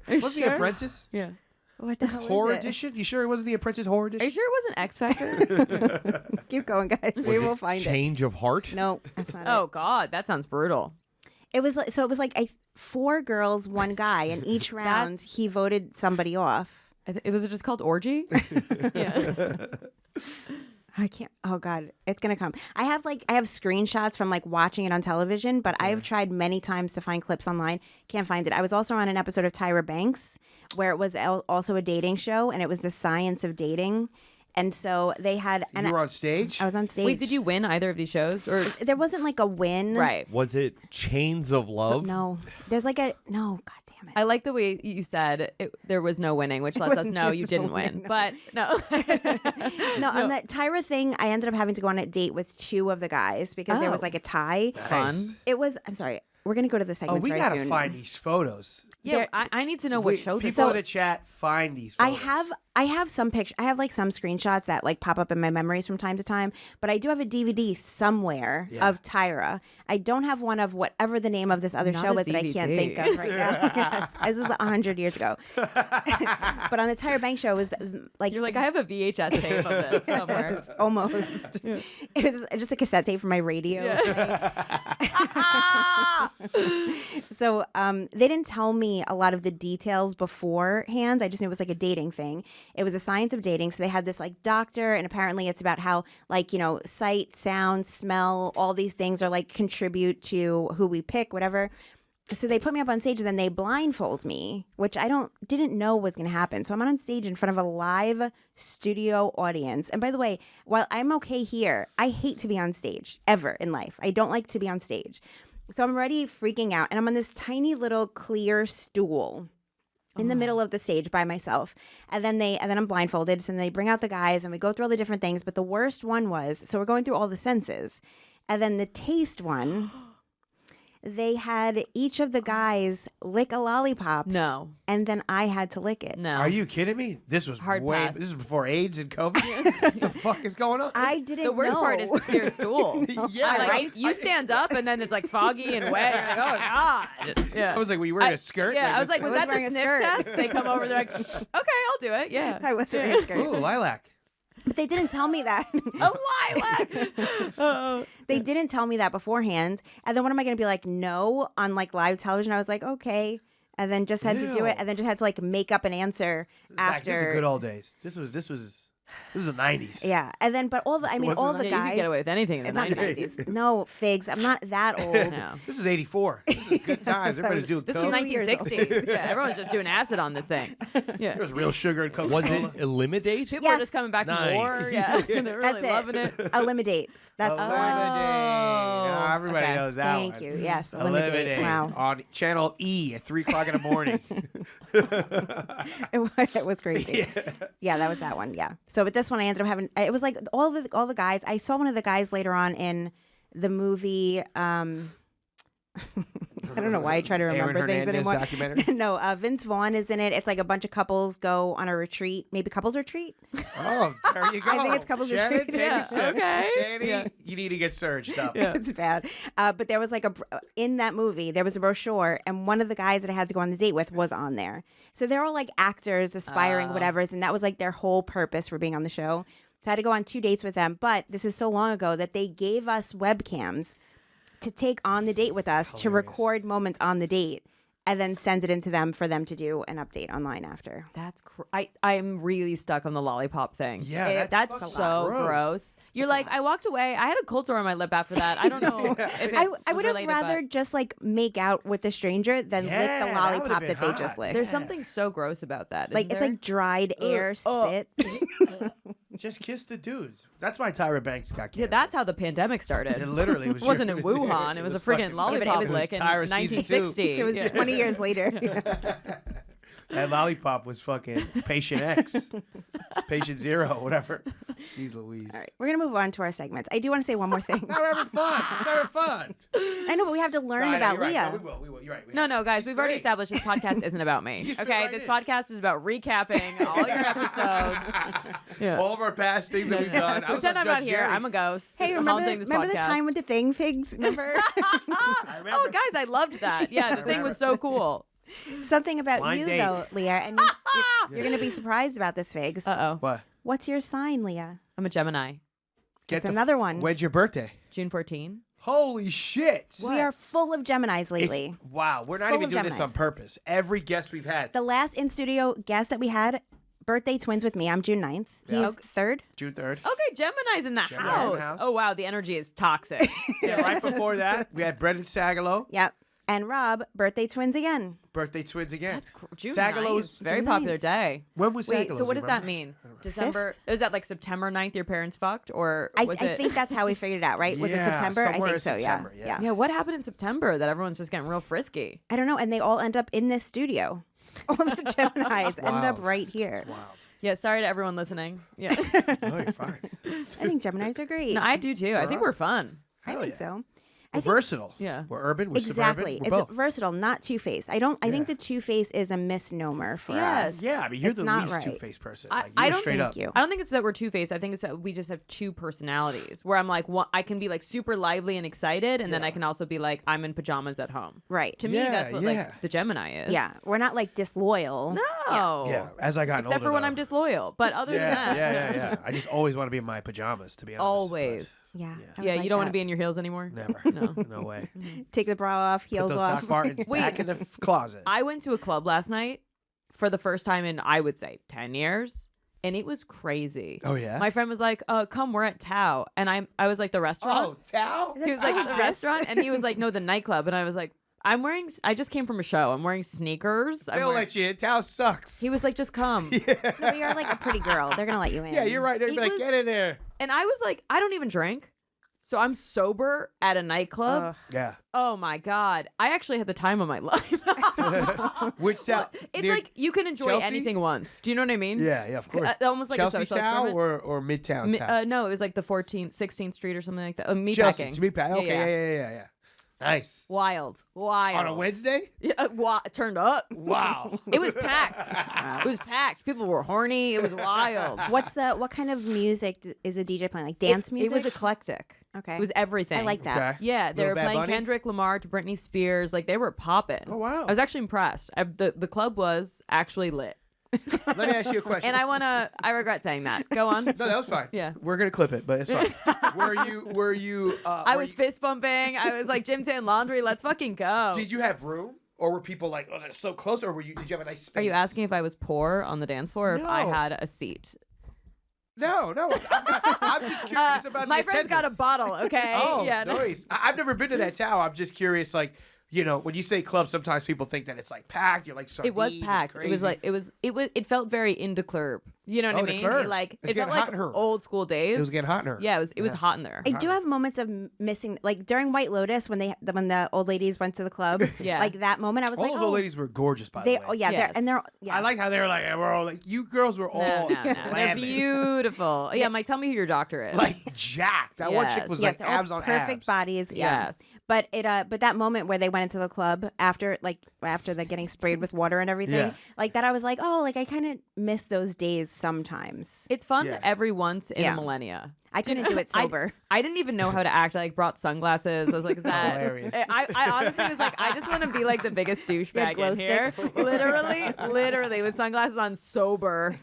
Wasn't The Apprentice? Yeah. What the hell Horror is it? Edition? You sure it wasn't The Apprentice Horror Are Edition? you sure it wasn't X Factor? Keep going, guys. We will find it. Change of Heart? No, that's not Oh it. God, that sounds brutal. It was like, so it was like 4 girls, 1 guy, and each round he voted somebody off. Was it just called Orgy? Yeah. I can't. Oh God, it's gonna come. I have screenshots from like watching it on television, but I have tried many times to find clips online. Can't find it. I was also on an episode of Tyra Banks where it was also a dating show, and it was the science of dating. And so they had. And You were on stage? I was on stage. Wait, did you win either of these shows? Or There wasn't like a win. right. Was it Chains of Love? No. There's like a no. God damn it. I like the way you said there was no winning, which lets us know you didn't win. But no. No, on that Tyra thing, I ended up having to go on a date with 2 of the guys because there was Oh. like a tie. Fun. It was. I'm sorry. We're gonna go to the Oh, segments we very gotta soon. find these photos. Yeah, There- I need to know what Wait, show this people is. in the chat find these I photos. have some pictures. I have like some screenshots that like pop up in my memories from time to time. But I do have a DVD somewhere Yeah. of Tyra. I don't have one of whatever the name of this other Not show a is that I can't DVD. think of right now. Yes, this is 100 years ago. But on the Tyra Banks show, it was like You're like, I have a VHS tape of this somewhere. almost. It was just a cassette tape for my radio. So they didn't tell me a lot of the details beforehand. I just knew it was like a dating thing. It was a science of dating. So they had this like doctor, and apparently it's about how like, you know, sight, sound, smell, all these things are like contribute to who we pick, whatever. So they put me up on stage and then they blindfold me, which I didn't know was going to happen. So I'm on stage in front of a live studio audience. And by the way, while I'm okay here, I hate to be on stage ever in life. I don't like to be on stage. So I'm already freaking out, and I'm on this tiny little clear stool in the middle of the stage by myself. And then I'm blindfolded. So then they bring out the guys and we go through all the different things. But the worst one was, so we're going through all the senses. And then the taste one, they had each of the guys lick a lollipop. No. And then I had to lick it. No. Are you kidding me? This was Hard way. pass. This is before AIDS and COVID. What the fuck is going on? I didn't know. The worst part is the clear stool. Yeah, Like, right? You stand up and then it's like foggy and wet. You're like, oh God. Yeah. I was like, were you wearing a skirt? Yeah, I was this- like, was was that wearing the a sniff skirt. test? They come over, they're like, okay, I'll do it. Yeah. I was wearing a skirt. Ooh, lilac. But they didn't tell me that. A lilac. Oh. They didn't tell me that beforehand. And then what am I going to be like, no, on like live television? I was like, okay. And then just had to do it. And then just had to like make up an answer This is the after. good old days. This was the 90s. Yeah. And then, but all the Wasn't guys. Yeah, you could get away with anything in the Not the 90s. 90s. No, Figs. I'm not that old. No. This is 84. This is good times. Everybody's doing This coke. was 2 years old. 1960s. Yeah, everyone's just doing acid on this thing. Yeah. There was real sugar and Coca-Cola. Was it Eliminate? People Yes. were just coming back Nice. from war. Yeah. They're That's really it. loving it. Eliminate. That's the one. Eliminate. Everybody okay. knows that Thank one. you. Yes. Eliminate. Eliminate. Wow. On Channel E at 3 o'clock in the morning. It was crazy. Yeah, that was that one. Yeah. So, but this one I ended up having. It was like all the guys. I saw one of the guys later on in the movie. I don't know why I try to remember Aaron things Hernandez anymore. documentary? No, Vince Vaughn is in it. It's like a bunch of couples go on a retreat. Maybe couples retreat. Oh, there you go. I think it's couples Shannon, retreat. take Yeah, a sip. okay. Shannon, you need to get surged up. It's bad. But there was like in that movie, there was a brochure, and one of the guys that I had to go on the date with was on there. So they're all like actors, aspiring, whatever's, and that was like their whole purpose for being on the show. So I had to go on 2 dates with them. But this is so long ago that they gave us webcams to take on the date with us, to record moments on the date, and then send it into them for them to do an update online after. That's I'm really stuck on the lollipop thing. Yeah, that's fucking so gross. You're like, I walked away. I had a cold sore on my lip after that. I don't know if it I was would have related, rather but just like make out with the stranger than lick Yeah, the that lollipop would've that been they just hot. licked. there's something so gross about that. Like isn't it's there? like dried air spit. Just kiss the dudes. That's why Tyra Banks got canceled. yeah, that's how the pandemic started. It literally was. It wasn't in Wuhan. It was a friggin' fucking- lollipop was lick in Tyra season 1960. It was Yeah. 20 years later. That lollipop was fucking Patient X, Patient Zero, whatever. Jeez Louise. All right, we're gonna move on to our segments. I do want to say one more thing. Now we're having fun. It's having fun. I know, but we have to learn Right, about you're right. Leah. No, we will. You're right. No, guys, we've already great. established this podcast isn't about me. You fit Okay, right this in. podcast is about recapping all your episodes. Yeah. All of our past things that we've done. I was Pretend on I'm not Judge here. Jerry. I'm a ghost. Hey, I'm remember, haunting this remember the podcast. time with the thing, Figs? Remember I remember. Oh, guys, I loved that. Yeah, the thing was so cool. something about Blind you date. though, Leah, and you're gonna be surprised about this, Figs. Uh-oh. What? What's your sign, Leah? I'm a Gemini. Get It's the another one. When's your birthday? June 14. Holy shit. We are full of Geminis lately. It's, wow. We're not Full even of doing this on Geminis. purpose. Every guest we've had. The last in studio guest that we had, birthday twins with me. I'm June 9th. Yeah. He's 3rd. June 3rd. Okay, Gemini's in the Gemini's in house. the house. Oh, wow, the energy is toxic. Yeah, right before that, we had Brendan Sagalow. Yep. And Rob, birthday twins again. Birthday twins again. That's June Sagalow's 9th. Very June popular 9th. day. When was Wait, Sagalow's? so what does that remember? mean? December? Is that like September 9th your parents fucked? Or I was it? think that's how we figured it out, right? Was it Yeah, September? I somewhere think in so, September, yeah. yeah. Yeah, what happened in September that everyone's just getting real frisky? I don't know. And they all end up in this studio. All the Geminis end up Wild. right here. Wow. Yeah, sorry to everyone listening. Yeah. No, you're fine. I think Geminis are great. No, I do too. I think we're fun. I Hell think yeah. so. We're versatile. Yeah. We're urban. We're Exactly. suburban. We're It's both. versatile, not two-faced. I think the two-face is a misnomer for Yes. us. Yeah, I mean, you're It's the not least right. two-faced person. I- Like, I you're don't straight Thank up. you. I don't think it's that we're two-faced. I think it's that we just have two personalities where I'm like, I can be like super lively and excited, and then I can also be like, I'm in pajamas at home. Right. To me, Yeah, that's what yeah. like the Gemini is. Yeah. We're not like disloyal. No. Yeah, as I got older. Except for when though. I'm disloyal. But other than Yeah, that. yeah. I just always want to be in my pajamas, to be honest. Always. Yeah. I would Yeah, like you don't want to that. be in your heels anymore? Never. No. No. No way. Take the bra off, Put heels those off. Doc Martens back in the closet. I went to a club last night for the first time in, I would say, 10 years. And it was crazy. Oh, yeah? My friend was like, come, we're at Tao. And I was like, the restaurant? Oh, Tao? He was like, the restaurant? And he was like, no, the nightclub. And I was like, I just came from a show. I'm wearing sneakers. They'll let you in. Tao sucks. He was like, just come. No, but you're like a pretty girl. They're gonna let you in. Yeah, you're right. They'd be like, get in there. And I was like, I don't even drink. So I'm sober at a nightclub. Ugh. Yeah. Oh my God. I actually had the time of my life. Which Tao? It's like you can enjoy Chelsea? anything once. Do you know what I mean? Yeah, of course. Almost like Chelsea a social Tao experiment. or Midtown Tao? No, it was like the 16th Street or something like that. Meatpacking. Chelsea. Meatpacking. Okay, Yeah. yeah. Nice. Wild. On a Wednesday? Yeah, turned up. Wow. It was packed. It was packed. People were horny. It was wild. What kind of music is a DJ playing? Like dance music? It was eclectic. Okay. It was everything. I like that. Okay. Yeah, they Little were Bad playing Bunny? Kendrick Lamar to Britney Spears. Like they were popping. Oh, wow. I was actually impressed. The club was actually lit. Let me ask you a question. And I regret saying that. Go on. No, that was fine. Yeah. We're gonna clip it, but it's fine. Were you? I was fist bumping. I was like, gym tan laundry. Let's fucking go. Did you have room, or were people like, oh, that's so close, or did you have a nice space? Are you asking if I was poor on the dance floor or if I No. had a seat? No. I'm just curious about My the friend's got a attendance. bottle, okay? Oh, yeah. no. nice. I've never been to that Tao. I'm just curious, like, you know, when you say club, sometimes people think that it's like packed. You're like sardines. It was it's packed. It was crazy. like it felt very into club. You know what Oh, I the mean? club. Like It's it felt getting hot like in her. old school days. It was getting hot in her. Yeah, it was hot in there. I do have moments of missing, like during White Lotus when the old ladies went to the club. Yeah. Like that moment, I was All like, those oh, old ladies were gorgeous, by the they, way. oh yeah, Yes. I like how they were like, we're all like, you girls were all No. They're slamming. beautiful. Yeah, Mike, tell me who your doctor is. Like jacked. That one chick Yes. was yes, like all abs on perfect abs. bodies. Yeah. Yes. But that moment where they went into the club after the getting sprayed with water and everything, Yeah. like that, I was like, oh, like I kind of miss those days sometimes. It's fun Yeah. every once in Yeah. a millennia. I couldn't do it sober. I didn't even know how to act. I like brought sunglasses. I was like, is that Hilarious. I honestly was like, I just want to be like the biggest douchebag glow in here. sticks. literally with sunglasses on sober.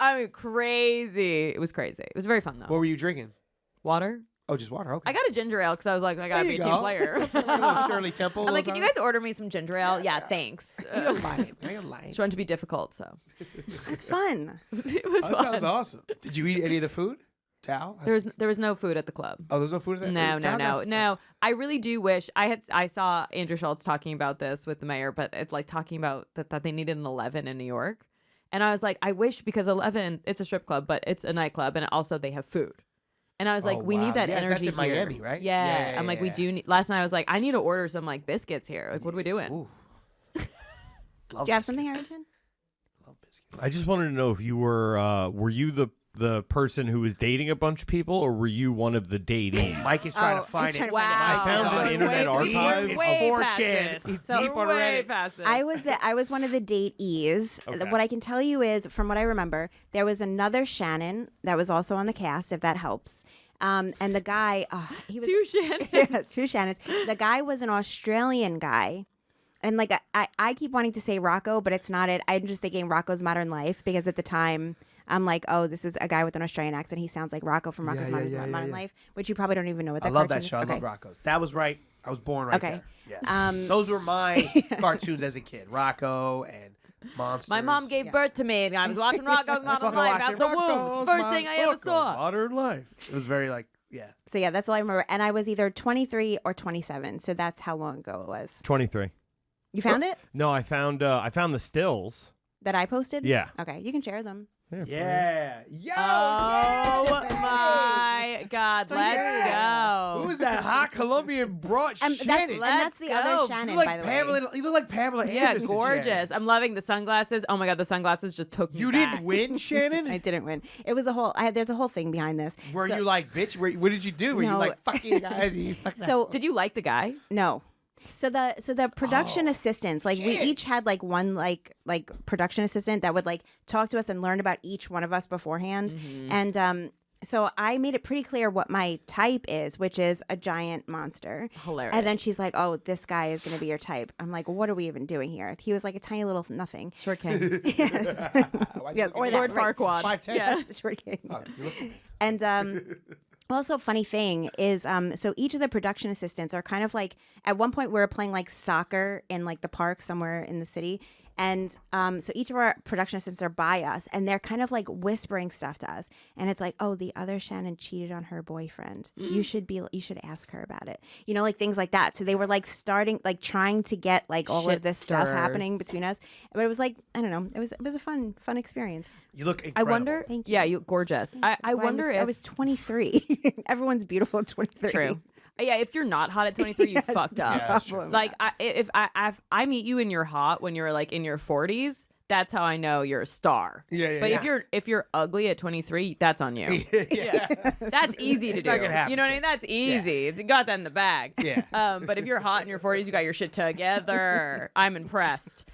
I mean crazy. It was crazy. It was very fun though. What were you drinking? Water? Oh, just water. Okay. I got a ginger ale because I was like, I gotta There be you a team go. player. Like a little Shirley Temple. I'm like, can you guys order me some ginger ale? Yeah, thanks. You're lying. You're lying. Just wanted to be difficult, so It's fun. it was That fun. sounds awesome. Did you eat any of the food? Tao? There was no food at the club. Oh, there's no food at that? No. I really do wish I saw Andrew Schultz talking about this with the mayor, but it's like talking about that they needed an 11 in New York, and I was like, I wish, because 11, it's a strip club, but it's a nightclub, and also they have food. And I was like, Oh, we wow. need that Yes, energy that's in here. Miami, right? Yeah. Yeah, I'm like, we yeah. do need. Last night I was like, I need to order some like biscuits here. Like, what are we doing? Ooh. Do you have something, Harrington? Love biscuits. I just wanted to know if you were you the person who was dating a bunch of people, or were you one of the datees? Mike is trying Oh, to find he's trying it. to find it. Wow. I found an We're internet way- archive. Way It's past 4chan. this. It's So- deep on Way Reddit. past this. I was one of the datees. Okay. What I can tell you is, from what I remember, there was another Shannon that was also on the cast, if that helps. And the guy, he was Two Shannon. yes, two Shannons. The guy was an Australian guy. And like I keep wanting to say Rocco, but it's not it. I'm just thinking Rocco's Modern Life, because at the time I'm like, oh, this is a guy with an Australian accent. He sounds like Rocco from Rocco's Modern Life, which you probably don't even know what that I love that cartoon is. show. I Okay. love Rocco. That was right. I was born right Okay. there. Yes. Those were my cartoons as a kid. Rocco and Monsters. My mom gave birth to me, and I was watching Rocco's Modern Life out the womb. First thing I ever saw. Modern Life. It was very like, yeah. So yeah, that's all I remember. And I was either 23 or 27. So that's how long ago it was. 23. You found it? No, I found the stills. That I posted? Yeah. Okay, you can share them. Yeah. Yo, Oh yeah, my God! Let's go. Who was that hot Colombian broad? And Shannon. that's the Let's other go. You Shannon, look by like the Pamela. way. You look like Pamela Yeah, Anderson. gorgeous. Shannon. I'm loving the sunglasses. Oh my God, the sunglasses just took me You back. didn't win, Shannon. I didn't win. It was a whole. There's a whole thing behind this. Were So- you like, bitch? What did you do? Were you No. like, fuck you guys? You fuck that So- stuff? Did you like the guy? No. So the production assistants, like we shit. each had like one like production assistant that would like talk to us and learn about each one of us beforehand. And so I made it pretty clear what my type is, which is a giant monster. Hilarious. And then she's like, "Oh, this guy is going to be your type." I'm like, "What are we even doing here?" He was like a tiny little nothing. Short king. Yes. Why'd Yes, you or look that, Lord right. Farquaad. 5'10"? Yeah. Short king. Oh, you look- And Also, funny thing is, so each of the production assistants are kind of like, at one point we were playing like soccer in like the park somewhere in the city. And so each of our production assistants are by us, and they're kind of like whispering stuff to us. And it's like, oh, the other Shannon cheated on her boyfriend. You should ask her about it. You know, like things like that. So they were like trying to get like all of this stuff happening between us. But it was like, I don't know, it was a fun experience. You look I incredible. wonder. Thank you. Yeah, you gorgeous. I wonder if I was 23. Everyone's beautiful at 23. true. Yeah, if you're not hot at 23, you fucked up. Yeah, that's true. Like, if I meet you and you're hot when you're like in your 40s, that's how I know you're a star. Yeah. But if you're ugly at 23, that's on you. Yeah. That's easy to do. not gonna happen You know what I to mean? That's easy. It's you got that in the bag. Yeah. But if you're hot in your 40s, you got your shit together. I'm impressed.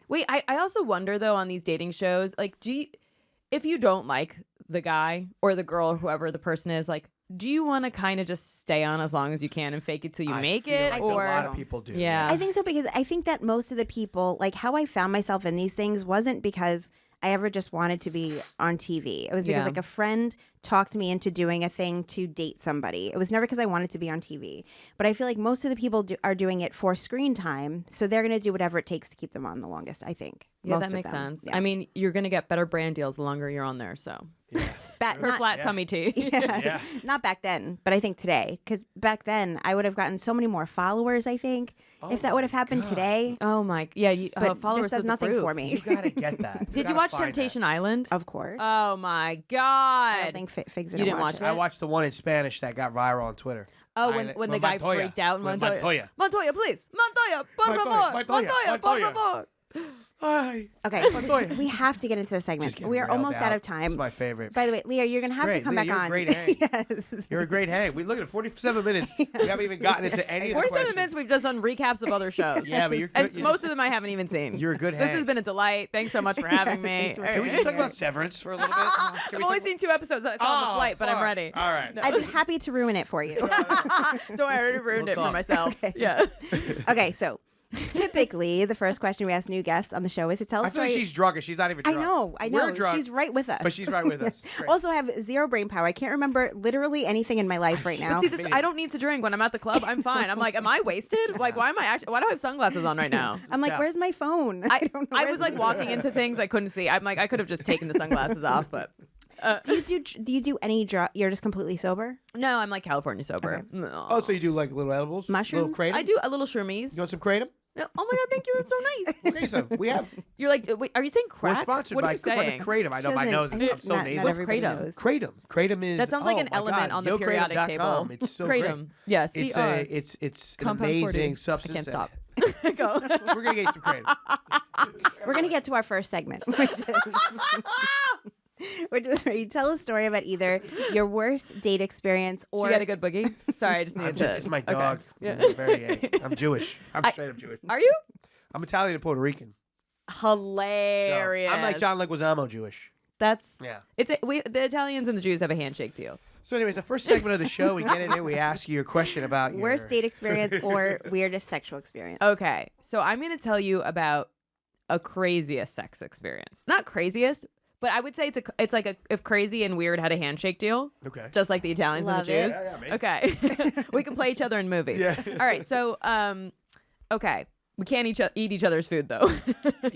Wait, I also wonder though on these dating shows, like, if you don't like the guy or the girl or whoever the person is, like, do you want to kind of just stay on as long as you can and fake it till you make feel it? like Or a lot of people do. yeah. I think so, because I think that most of the people, like how I found myself in these things wasn't because I ever just wanted to be on TV. It was because Yeah. like a friend talked me into doing a thing to date somebody. It was never because I wanted to be on TV. But I feel like most of the people are doing it for screen time, so they're going to do whatever it takes to keep them on the longest, I think. Yeah, Most that of makes them. sense. Yeah. I mean, you're going to get better brand deals the longer you're on there, so. For not, flat tummy tea. Yes. Not back then, but I think today. Because back then, I would have gotten so many more followers, I think, if that would have happened today. Oh my, yeah. But followers this does is the nothing proof. for me. You gotta get that. Did you watch Temptation Island? Of course. Oh my I God. don't think Figs You didn't didn't watch watch it. I watched the one in Spanish that got viral on Twitter. Oh, when the guy Montoya. freaked out in With Montoya. Montoya. Montoya, please. Montoya, por favor. Montoya, por Montoya. favor. Hi. Okay, Montoya. we have to get into the Just segment. getting We are railed almost out of It's time. my favorite. By the way, Leah, you're going to have to Great. come Leah, back you're a on. great hang. Yes. You're a great hang. We look at 47 minutes. We haven't even gotten into any of the 47 questions. minutes we've just done recaps of other shows. Yeah, but you're And good. most of them I haven't even seen. You're a good This has hang. been a delight. Thanks so much for having me. thanks for Can we just talk about Severance for a little bit? Can I've we only talk seen 2 episodes. I saw on the flight, but I'm fuck. ready. All right. I'd be happy to ruin it for you. Don't worry, I already ruined We'll it for talk. myself. Yeah. Okay, so typically the first question we ask new guests on the show is to tell I us feel like she's drunk and she's not even I drunk. know. We're drunk, She's right with us. but she's right with us. Great. Also, I have zero brain power. I can't remember literally anything in my life right now. See, this, I don't need to drink when I'm at the club. I'm fine. I'm like, am I wasted? Like, why do I have sunglasses on right now? I'm like, Yeah. where's my phone? I don't know. I Where's was like my walking phone? into things I couldn't see. I'm like, I could have just taken the sunglasses off, but Do you do any You're just completely sober? no, I'm like California sober. Okay. No. Oh, so you do like little edibles? Mushrooms? Little kratom? I do a little shroomies. You want some kratom? Oh my god, thank you. That's so nice. Okay, so we have. You're like, wait, are you saying crack? We're sponsored what by are you saying? kratom. I know She my doesn't- nose is. I'm so not nasal. everybody Kratom? knows. Kratom. Kratom is. That sounds like oh an my element God. on the periodic YoKratom.com. table. It's so Kratom. great. Yeah, It's CR. it's an Compound 40. amazing I substance. can't stop. and Go. We're gonna get you some kratom. We're gonna get to our first segment, which is where you tell a story about either your worst date experience She or got a good boogie. Sorry, I just needed to. It's my Okay. dog. Yeah. I'm Jewish. I'm straight up Jewish. Are you? I'm Italian and Puerto Rican. So Hilarious. I'm like John Leguizamo Jewish. That's Yeah. The Italians and the Jews have a handshake deal. So, anyways, the first segment of the show, we get in here, we ask you a question about your worst date experience or weirdest sexual experience. Okay, so I'm going to tell you about a craziest sex experience. Not craziest, but I would say it's like if crazy and weird had a handshake deal, Okay. just like the Italians Love and the it. Jews. Yeah, amazing. Okay, we can play each other in movies. Yeah. All right, so okay, we can't eat each other's food though.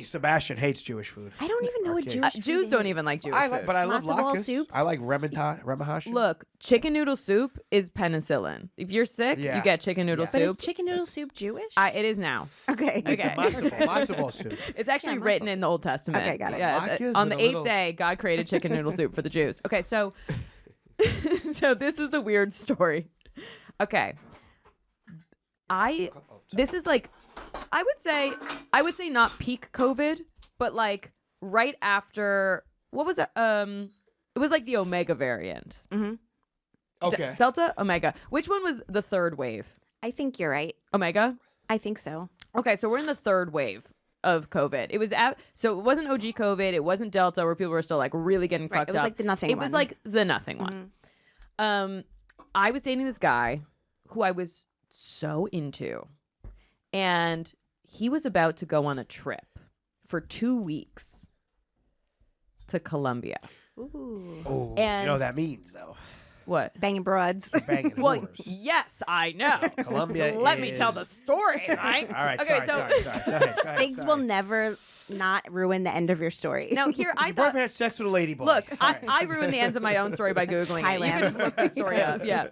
Sebastian hates Jewish food. I don't even know what Arcade. Jewish Jews food don't is. even like Jewish I food. like, but I love Matzo ball latkes. soup? I like remahash. Look, chicken noodle soup is penicillin. If you're sick, Yeah. you get chicken noodle Yeah. But is soup. chicken noodle soup Jewish? It is now. Okay. Okay. matzo ball soup. It's actually Yeah, written in the Old Testament. Okay, got it. Yeah, Latkes on the with a 8th little- day, God created chicken noodle soup for the Jews. Okay, so so this is the weird story. Okay. This is like I would say not peak COVID, but like right after what was it? It was like the Omega variant. Okay. Delta, Omega. Which one was the third wave? I think you're right. Omega? I think so. Okay, so we're in the third wave of COVID. It was so it wasn't OG COVID. It wasn't Delta where people were still like really getting Right, fucked it was up. like the nothing It was one. like the nothing one. I was dating this guy who I was so into, and he was about to go on a trip for 2 weeks to Colombia. Ooh. Oh, you And- know what that means though. What? Banging broads. Banging Well, whores. yes, I know. Colombia Let me tell is- the story, right? All right, Okay, sorry. Go ahead, Figs sorry. will never not ruin the end of your story. Now here, I Your thought. boyfriend had sex with a lady boy. Look, All right. I ruined the ends of my own story by Googling it. You Thailand. can just look the story up. Yeah.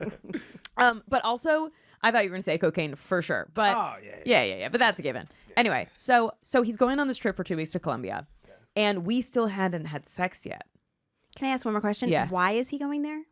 But also, I thought you were going to say cocaine for sure. But Oh, yeah. But that's a given. Anyway, so he's going on this trip for 2 weeks to Colombia, and we still hadn't had sex yet. Can I ask one more question? Yeah. Why is he going there?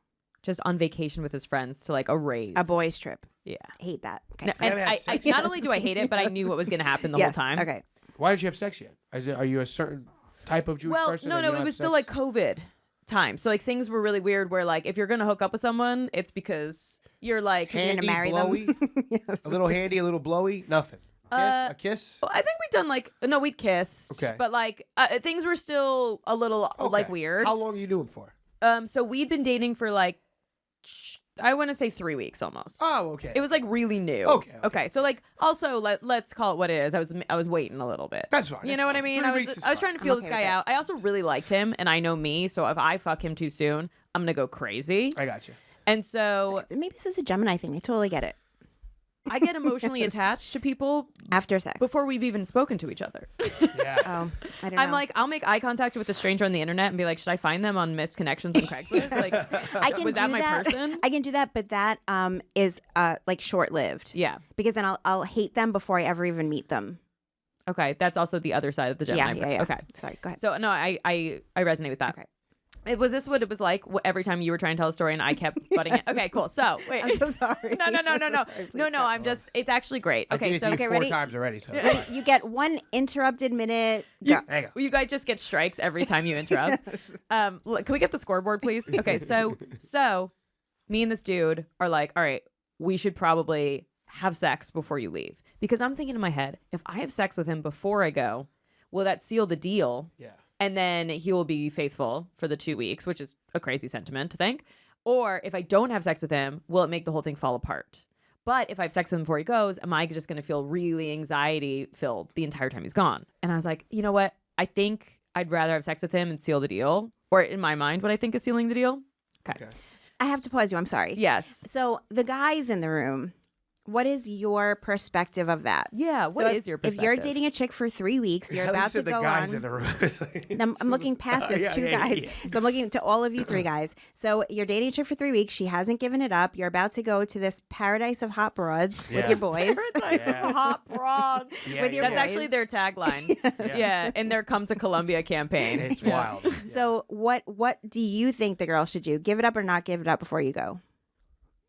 Just on vacation with his friends to like a rave. A boys' trip. Yeah. I hate that. Okay. No, and haven't had I sex not only do I hate it, but I knew what was going to happen the yes. whole time. Okay. Why didn't you have sex yet? Are you a certain type of Jewish Well, person? no, and you it don't was have still like sex? COVID time. So like things were really weird where like if you're going to hook up with someone, it's because you're like You're gonna handy, marry blowy, them. Yes. a little handy, a little blowy, nothing. A kiss. Well, I think we'd done like no, we'd kissed. Okay. But like things were still a little like Okay. weird. How long are you doing for? So we'd been dating for like I want to say 3 weeks almost. Oh, okay. It was like really new. Okay. So like also let's call it what it is. I was waiting a little bit. That's fine. You that's know what I fine. mean? 3 I weeks was is I was fine. trying to feel okay this with guy it. out. I also really liked him, and I know me. So if I fuck him too soon, I'm gonna go crazy. I got you. And so Maybe this is a Gemini thing. I totally get it. I get emotionally attached to people After sex. before we've even spoken to each other. Yeah. Oh, I don't know. I'm like, I'll make eye contact with a stranger on the internet and be like, should I find them on missed connections and Craigslist? Like, I can was that do my that. person? I can do that, but that is like short lived. Yeah. Because then I'll hate them before I ever even meet them. Okay. That's also the other side of the Gemini. Yeah. Okay. Sorry, go ahead. So no, I resonate with that. Okay. Was this what it was like every time you were trying to tell a story and I kept butting in? Okay, cool. So wait. I'm so sorry. No. Sorry, please No, I'm just, it's actually great. I Okay, gave it so to you okay, 4 ready? times already. So You get one interrupted minute. Go. hang on. you guys just get strikes every time you interrupt. Can we get the scoreboard, please? Okay, so me and this dude are like, all right, we should probably have sex before you leave. Because I'm thinking in my head, if I have sex with him before I go, will that seal the deal? Yeah. And then he will be faithful for the 2 weeks, which is a crazy sentiment to think. Or if I don't have sex with him, will it make the whole thing fall apart? But if I have sex with him before he goes, am I just going to feel really anxiety filled the entire time he's gone? And I was like, you know what? I think I'd rather have sex with him and seal the deal. Or in my mind, what I think is sealing the deal. Okay. I have to pause you. I'm sorry. Yes. So the guys in the room, what is your perspective of that? Yeah. So What is your If perspective? you're dating a chick for 3 weeks, you're At about least to said the go guys on. in the room. And I'm looking past this, Yeah, two yeah, guys. yeah. So I'm looking to all of you three guys. So you're dating a chick for 3 weeks. She hasn't given it up. You're about to go to this paradise of hot broads with Yeah. your boys. Yeah. hot broad. Yeah, with your That's boys. actually their tagline. Yeah. In their Come to Columbia campaign. It's Yeah. wild. So what do you think the girl should do? Give it up or not give it up before you go?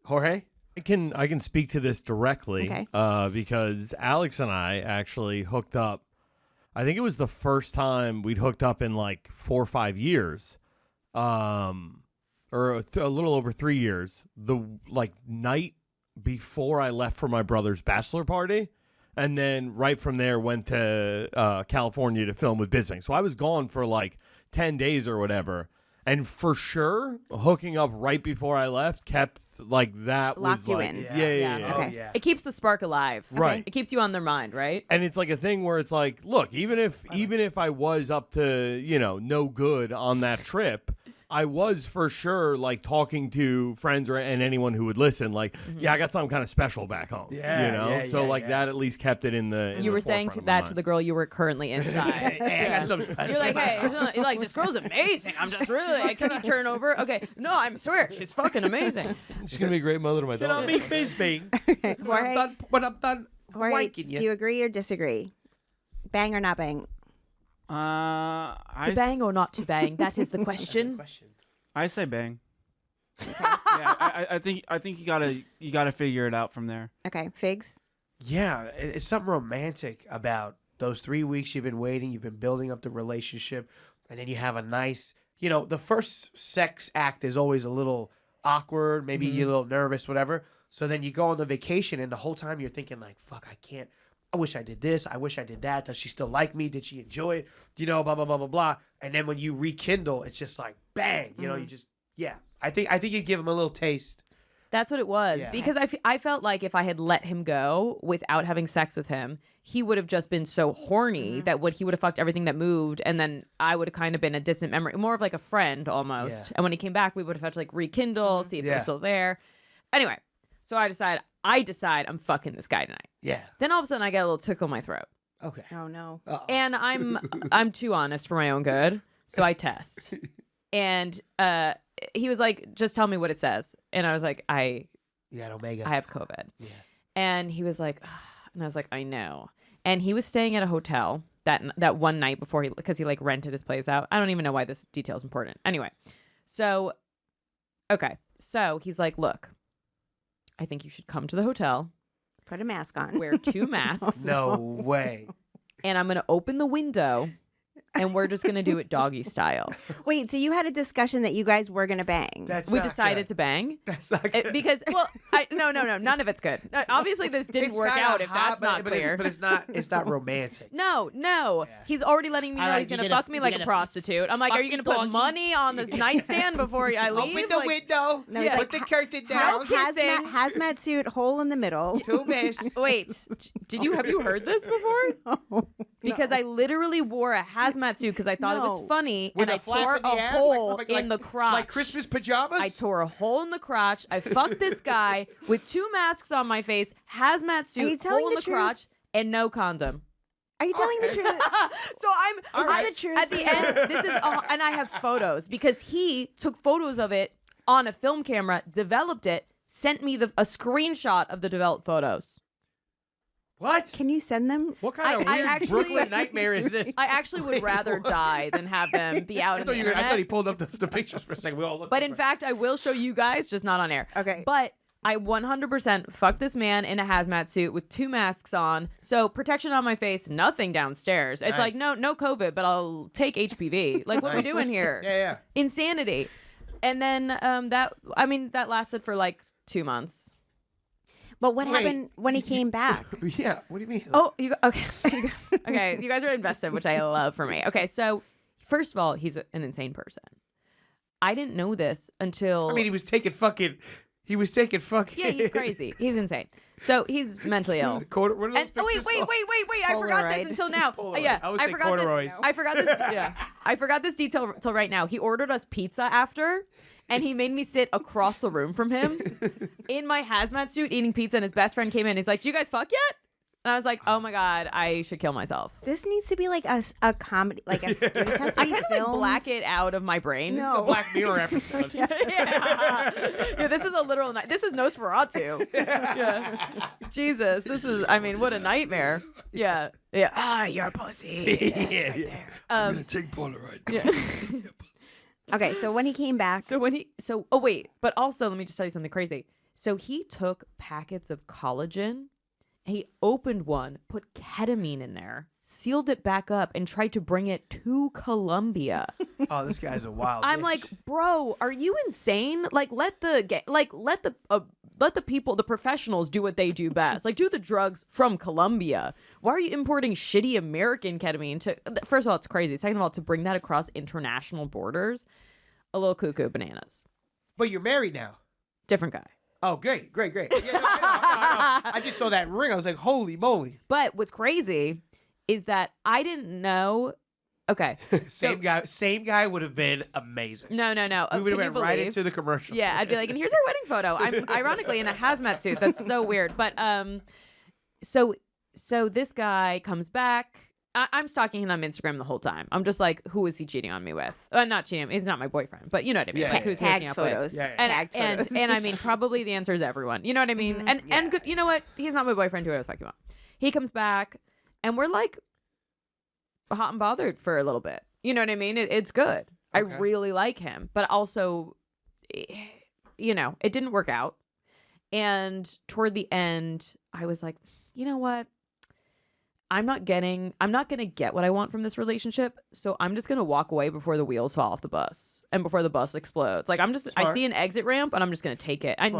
Jorge? I can speak to this directly Okay. because Alex and I actually hooked up. I think it was the first time we'd hooked up in like 4 or 5 years, or a little over 3 years. The night before I left for my brother's bachelor party, and then right from there went to California to film with Bisbing. So I was gone for like 10 days or whatever. And for sure, hooking up right before I left kept like that Locked was you like in. Yeah. Okay. Oh, yeah. It keeps the spark alive. Right. It keeps you on their mind, right? And it's like a thing where it's like, look, even if I was up to, no good on that trip, I was for sure like talking to friends and anyone who would listen, like, yeah, I got something kind of special back home. Yeah, so yeah, like yeah. that at least kept it in the. You were saying that to the girl you were currently inside. Hey, I got some special. You're like, hey, you're like, this girl's amazing. I'm just really, can you turn over? Okay, no, I'm swear, she's fucking amazing. She's gonna be a great mother to my Can I daughter. be Bisbee? Jorge, When I'm done Jorge, wanking you. do you agree or disagree? Bang or not bang? To bang or not to bang? That is the question. I say bang. Yeah, I think you gotta figure it out from there. Okay, Figs. Yeah, it's something romantic about those 3 weeks you've been waiting, you've been building up the relationship, and then you have a nice, the first sex act is always a little awkward, maybe you're a little nervous, whatever. So then you go on the vacation, and the whole time you're thinking like, fuck, I wish I did this, I wish I did that. Does she still like me? Did she enjoy it? Blah, blah, blah, blah, blah. And then when you rekindle, it's just like, bang, you just, yeah. I think you give them a little taste That's what it was. Yeah. Because I felt like if I had let him go without having sex with him, he would have just been so horny that he would have fucked everything that moved, and then I would have kind of been a distant memory, more of like a friend almost. Yeah. And when he came back, we would have had to like rekindle, see if he Yeah. was still there. Anyway, so I decide I'm fucking this guy tonight. Yeah. Then all of a sudden I get a little tickle in my throat. Okay. Oh no. Uh-oh. And I'm too honest for my own good, so I test. And he was like, "Just tell me what it says." And I was like, "I You got Omega. have COVID." Yeah. And he was like, and I was like, "I know." And he was staying at a hotel that one night before because he like rented his place out. I don't even know why this detail is important. Anyway, so he's like, "Look, I think you should come to the hotel, Put a mask on. wear 2 masks, No way. and I'm gonna open the window, and we're just gonna do it doggy style." Wait, so you had a discussion that you guys were gonna bang? That's We not decided good. to bang. That's not good. Because no, none of it's good. Obviously, this didn't It's work kinda out. If hot, that's but- not but clear. it's not romantic. No. Yeah. He's already letting me know All right, he's you're gonna gonna- fuck me you're like a gonna prostitute. I'm like, fuck are you me, gonna put doggy? money on this nightstand before I leave? Open the Like, window. No, he's Put like, the curtain how down. kissing. hazmat suit, hole in the middle. 2 masks. Wait, have you heard this before? Because I literally wore a hazmat suit because I thought it was No. funny, With and I a flap tore in the a ass, hole like in the crotch. Like Christmas pajamas? I tore a hole in the crotch. I fucked this guy with 2 masks on my face, hazmat you suit, telling hole in the the truth? crotch, and no condom. Are you telling the Okay. truth? So I'm Is this the truth? at the end. This is and I have photos because he took photos of it on a film camera, developed it, sent me a screenshot of the developed photos. What? Can you send them? What kind of I weird actually- Brooklyn nightmare is this? I actually would Wait, rather what? die than have them be out I on thought, the you were, I internet. thought he pulled up the pictures for a second. We all looked. But in fact, I will show you guys, just not on air. Okay. But I 100% fucked this man in a hazmat suit with 2 masks on. So protection on my face, nothing downstairs. It's like, Nice. no COVID, but I'll take HPV. Like, what are we Nice. doing here? Yeah. Insanity. And then that lasted for like 2 months. But what Wait. happened when he came back? Yeah. What do you mean? Oh, okay. Okay, you guys are invested, which I love for me. Okay, so first of all, he's an insane person. I didn't know this until I mean, he was taking fucking. yeah, he's crazy. He's insane. So he's mentally ill. What are those And wait! pictures called? I forgot this Polaroid. until now. Polaroid. Yeah, I would I say forgot corduroys. this. I forgot this. Yeah, I forgot this detail till right now. He ordered us pizza after, and he made me sit across the room from him in my hazmat suit eating pizza. And his best friend came in. He's like, "Do you guys fuck yet?" And I was like, "Oh my god, I should kill myself." This needs to be like a comedy, like a. This has to I be kind of like filmed. black it out of my brain. No. A Black Mirror episode. Yeah, this is a literal night. This is Nosferatu. Yeah. Jesus, this is. I mean, what a nightmare. Yeah. Ah, you're a pussy. Yeah. Take Polaroid. Yeah. Okay, so when he came back, Oh wait, but also let me just tell you something crazy. So he took packets of collagen, he opened one, put ketamine in there, sealed it back up, and tried to bring it to Colombia. Oh, this guy's a wild. I'm bitch. like, bro, are you insane? Like, let the people, the professionals, do what they do best. Like, do the drugs from Colombia. Why are you importing shitty American ketamine to? First of all, it's crazy. Second of all, to bring that across international borders, a little cuckoo bananas. But you're married now. Different guy. Oh, great. Yeah, no, I know. I just saw that ring. I was like, holy moly. But what's crazy is that I didn't know. Okay. Same guy would have been amazing. No. We would have Can you went right believe? into the commercial. Yeah, I'd be like, and here's our wedding photo. I'm ironically in a hazmat suit. That's so weird. But so this guy comes back. I'm stalking him on Instagram the whole time. I'm just like, who is he cheating on me with? Not cheating. He's not my boyfriend, but you know what I mean. Yeah, Like, yeah, who's he tagged hooking up with? photos. Yeah, yeah. And, Tagged photos. and I mean, probably the answer is everyone. You know what I mean? And good. You know what? He's not my boyfriend. Do whatever the fuck you want. He comes back, and we're like hot and bothered for a little bit. You know what I mean? It's good. I Okay. really like him, but also, you know, it didn't work out. And toward the end, I was like, you know what? I'm not going to get what I want from this relationship. So I'm just going to walk away before the wheels fall off the bus and before the bus explodes. Like I Smart. see an exit ramp and I'm just going to take it. I've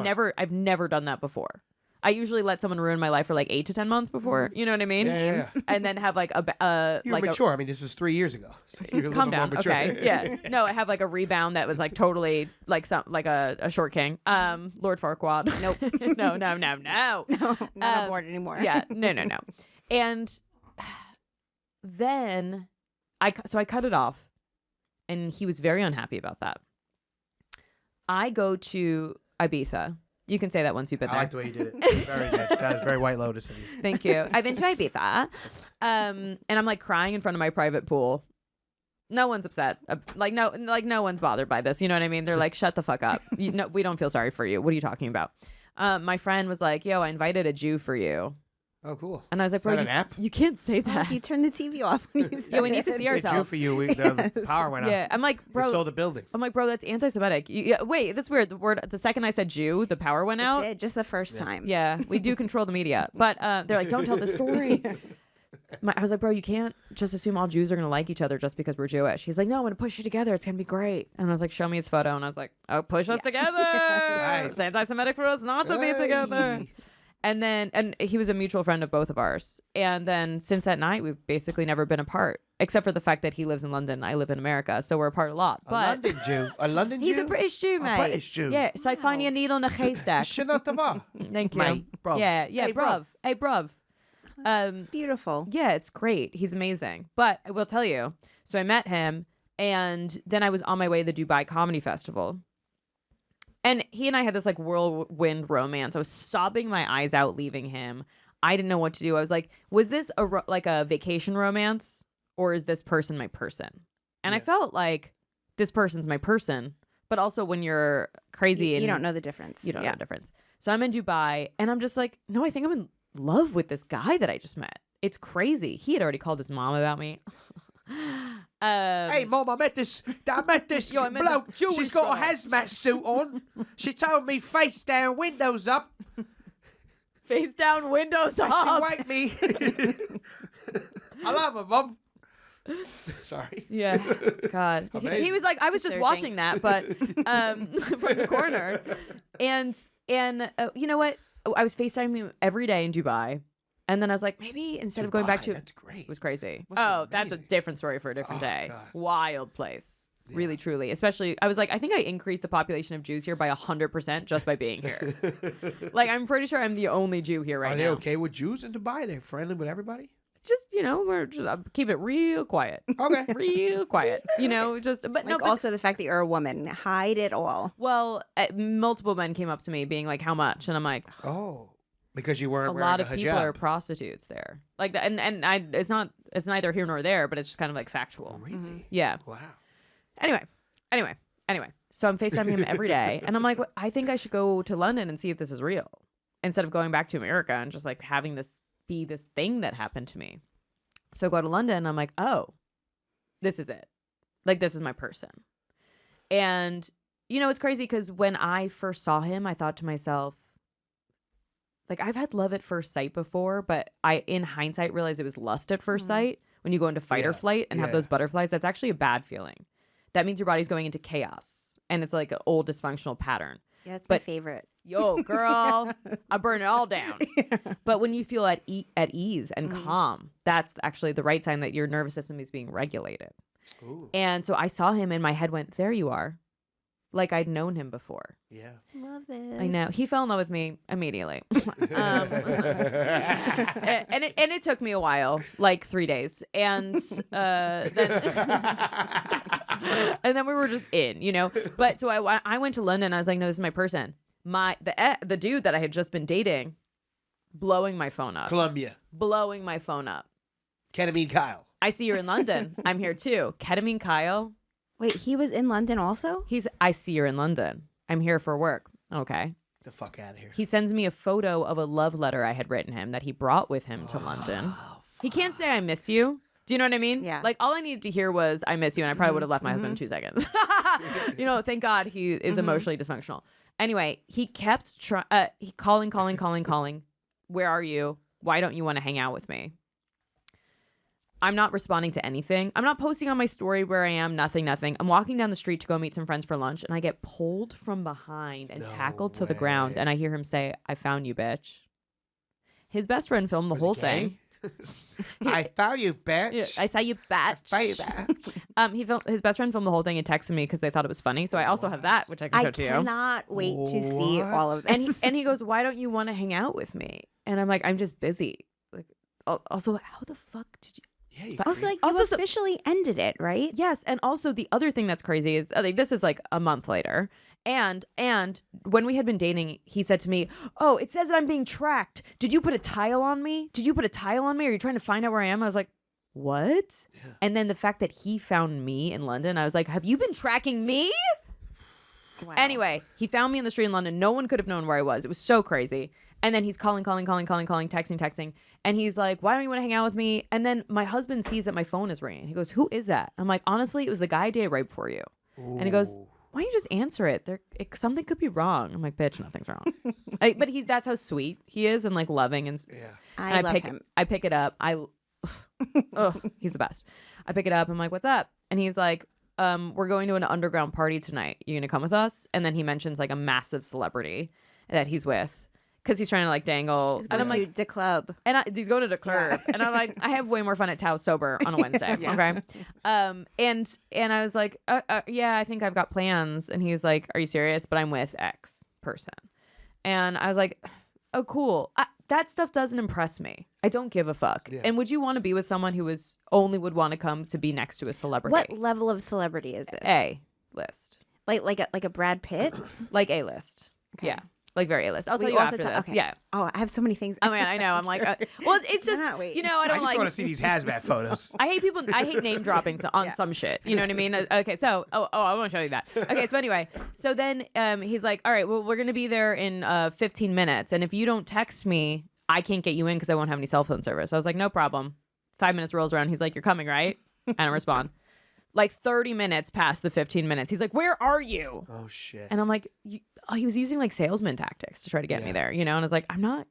never done that before. I usually let someone ruin my life for like 8 to 10 months before. You know what I mean? Yeah. And then have like You're like mature. I mean, this is 3 years ago. So you're a little calm bit more down. mature. Okay. Yeah. No, I have like a rebound that was like totally like a short king. Lord Farquaad. Nope. no. No, not on board anymore. Yeah. No. And then I cut it off, and he was very unhappy about that. I go to Ibiza. You can say that once you've been I there. like the way you did it. Very good. That was very White Lotus of you. Thank you. I've been to Ibiza. And I'm like crying in front of my private pool. No one's upset. No one's bothered by this. You know what I mean? They're like, shut the fuck up. We don't feel sorry for you. What are you talking about? My friend was like, yo, I invited a Jew for you. Oh, cool. And I was like, Is bro, that an app? you can't say Oh, that. you turn the TV off when you say Yeah, we need to it. see Say ourselves. Jew for you. The power went out. Yeah, I'm like, We bro. sold the building. I'm like, bro, that's anti-Semitic. Wait, that's weird. The second I said Jew, the power went It out. did, just the first time. Yeah, we do control the media, but they're like, don't tell the story. I was like, bro, you can't just assume all Jews are gonna like each other just because we're Jewish. He's like, no, I'm gonna push you together. It's gonna be great. And I was like, show me his photo. And I was like, oh, push us together. Nice. It's anti-Semitic for us not to be together. And he was a mutual friend of both of ours. And then since that night, we've basically never been apart, except for the fact that he lives in London, I live in America, so we're apart a lot. A But London Jew. A London Jew? he's a British Jew, mate. British Jew. Yeah, it's like finding a needle in a haystack. Shanatava. Thank you. Mate, bruv. Yeah, Hey, bruv. Hey, bruv. Beautiful. Yeah, it's great. He's amazing. But I will tell you, so I met him, and then I was on my way to the Dubai Comedy Festival. And he and I had this like whirlwind romance. I was sobbing my eyes out leaving him. I didn't know what to do. I was like, was this like a vacation romance, or is this person my person? And I felt like this person's my person. But also when you're crazy You and don't know the difference. you don't know the difference. So I'm in Dubai, and I'm just like, no, I think I'm in love with this guy that I just met. It's crazy. He had already called his mom about me. Hey, Mom, I met this Yo, I met bloke. this Jewish She's got a guy. hazmat suit on. She told me face down, windows up. Face down, windows And she up. waked me. I love her, Mom. Sorry. Yeah, God. Amazing. He was like, I was just Searching. watching that, but from the corner, and you know what? I was FaceTiming him every day in Dubai, and then I was like, maybe instead of going back to That's great. it was crazy. Must have Oh, been that's a amazing. different story for a different Oh, day. God. Wild place. Really, truly. Especially, I was like, I think I increased the population of Jews here by 100% just by being here. Like, I'm pretty sure I'm the only Jew here right Are they now. okay with Jews in Dubai? They're friendly with everybody? Just, we're just keep it real quiet. Okay. Real quiet. Just, but no, Like but also the fact that you're a woman, hide it all. well, multiple men came up to me being like, "How much?" And I'm like, Oh. Because you weren't a wearing lot a of hijab. people are prostitutes there. Like that, and it's neither here nor there, but it's just kind of like factual. Really? Yeah. Wow. Anyway. So I'm FaceTiming him every day, and I'm like, I think I should go to London and see if this is real, instead of going back to America and just like having this be this thing that happened to me. So I go to London, and I'm like, oh, this is it. Like, this is my person. And it's crazy because when I first saw him, I thought to myself, like, I've had love at first sight before, but I, in hindsight, realized it was lust at first sight. When you go into fight or Yeah. flight and have Yeah. those butterflies, that's actually a bad feeling. That means your body's going into chaos. And it's like an old dysfunctional pattern. Yeah, it's my But- favorite. Yo, girl, I burn it all down. But when you feel at ease and calm, that's actually the right sign that your nervous system is being regulated. Ooh. And so I saw him and my head went, there you are. Like I'd known him before. Yeah. Love this. I know. He fell in love with me immediately. And it took me a while, like 3 days. And then and then we were just in. But so I went to London. I was like, no, this is my person. The dude that I had just been dating, blowing my phone up. Colombia. Blowing my phone up. Ketamine Kyle. I see you're in London. I'm here too. Ketamine Kyle. Wait, he was in London also? I see you're in London. I'm here for work. Okay. The fuck out of here. He sends me a photo of a love letter I had written him that he brought with him to London. He can't say I miss you. Do you know what I mean? Yeah. Like all I needed to hear was I miss you, and I probably would have left my husband in 2 seconds. Thank God he is emotionally dysfunctional. Anyway, he kept calling. Where are you? Why don't you want to hang out with me? I'm not responding to anything. I'm not posting on my story where I am. Nothing. I'm walking down the street to go meet some friends for lunch, and I get pulled from behind and tackled to the ground. And I hear him say, "I found you, bitch." his best friend filmed the Was he whole gay? thing. I found you, bitch. Yeah, I saw you, batch. found you, bitch. He filmed, his best friend filmed the whole thing and texted me because they thought it was funny. So I also have that, which I can I show to you. cannot wait to see all of this. And he goes, "Why don't you want to hang out with me?" And I'm like, "I'm just busy." Like, also, how the fuck did you? Yeah, you also, like, Also, you officially ended it, right? Yes, and also the other thing that's crazy is like this is like a month later, and when we had been dating, he said to me, "Oh, it says that I'm being tracked. Did you put a tile on me? Did you put a tile on me? Are you trying to find out where I am?" I was like, "What?" Yeah. And then the fact that he found me in London, I was like, "Have you been tracking me?" Wow. Anyway, he found me in the street in London. No one could have known where I was. It was so crazy. And then he's calling, texting. And he's like, "Why don't you want to hang out with me?" And then my husband sees that my phone is ringing. He goes, "Who is that?" I'm like, "Honestly, it was the guy I dated right before you." And he goes, "Why don't you just answer it? Something could be wrong." I'm like, "Bitch, nothing's wrong." But that's how sweet he is and like loving. And Yeah. I love pick, him. I pick it up. He's the best. I pick it up. I'm like, "What's up?" And he's like, "We're going to an underground party tonight. You gonna come with us?" And then he mentions like a massive celebrity that he's with because he's trying to like dangle. He's And I'm going like, to the club. and he's going to the club. And I'm like, I have way more fun at Tao sober on a Wednesday. Okay. And I was like, yeah, I think I've got plans. And he was like, "Are you serious?" "But I'm with X person." And I was like, "Oh, cool." That stuff doesn't impress me. I don't give a fuck. Yeah. And would you want to be with someone who would want to come to be next to a celebrity? What level of celebrity is this? A list. Like a Brad Pitt? Like A list. Okay. Yeah. Like very A list. I'll We tell you also after ta- this. okay. Yeah. Oh, I have so many things. Oh man, I know. I'm like, well, it's just, Cannot wait. you know, I I don't just like. want to see these hazmat photos. I hate name dropping on some shit. You know what I mean? Okay, so I want to show you that. Okay, so anyway, so then he's like, "All right, well, we're gonna be there in 15 minutes, and if you don't text me, I can't get you in because I won't have any cell phone service." I was like, "No problem." 5 minutes rolls around. He's like, "You're coming, right?" I don't respond. Like 30 minutes past the 15 minutes, he's like, "Where are you?" Oh shit. And I'm like, he was using like salesman tactics to try to get me there, you know? And I was like, I'm not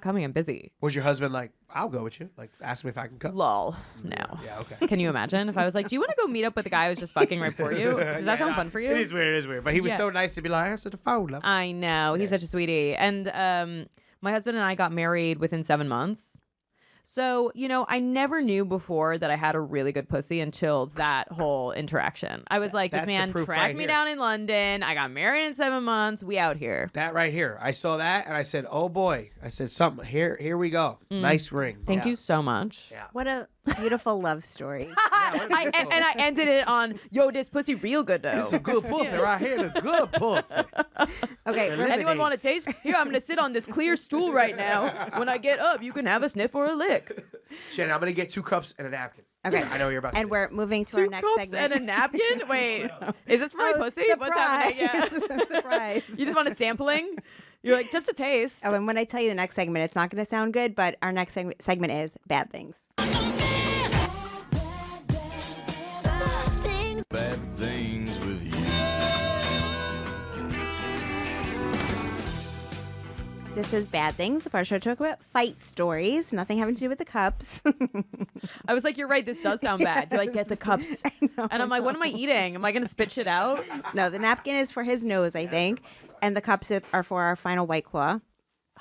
coming. I'm busy. Was your husband like, "I'll go with you"? Like, ask me if I can come. Lol. No. Yeah. Okay. Can you imagine if I was like, "Do you want to go meet up with the guy I was just fucking right before you?" Does that sound fun for you? It is weird. It is weird. But he was Yeah. so nice to be like, "Answer the phone, love." I know. He's such a sweetie. And my husband and I got married within 7 months. So, you know, I never knew before that I had a really good pussy until that whole interaction. I was like, this that's the man proof tracked right me here. down in London. I got married in 7 months. We out here. That right here. I saw that and I said, "Oh boy." I said, "Something here we go. Nice ring." Thank Yeah. you so much. Yeah. What a beautiful love story. And I ended it on, "Yo, this pussy real good though." Good pussy right here. The good pussy. Okay, Anyone want to taste? Here, I'm gonna sit on this clear stool right now. When I get up, you can have a sniff or a lick. Shannon, I'm gonna get 2 cups and a napkin. Okay. I know what you're about to and do. we're moving to our 2 next cups segment. and a napkin? Wait, is this for my pussy? What's happening? Yeah. Surprise. You just want a sampling? You're like, just a taste. Oh, and when I tell you the next segment, it's not going to sound good, but our next segment is bad things. Bad things with you. This is Bad Things, the part show to talk about fight stories. Nothing having to do with the cups. I was like, you're right. This does sound bad. You're like, get the cups. And I'm like, what am I eating? Am I going to spit shit out? No, the napkin is for his nose, I think, and the cups are for our final White Claw.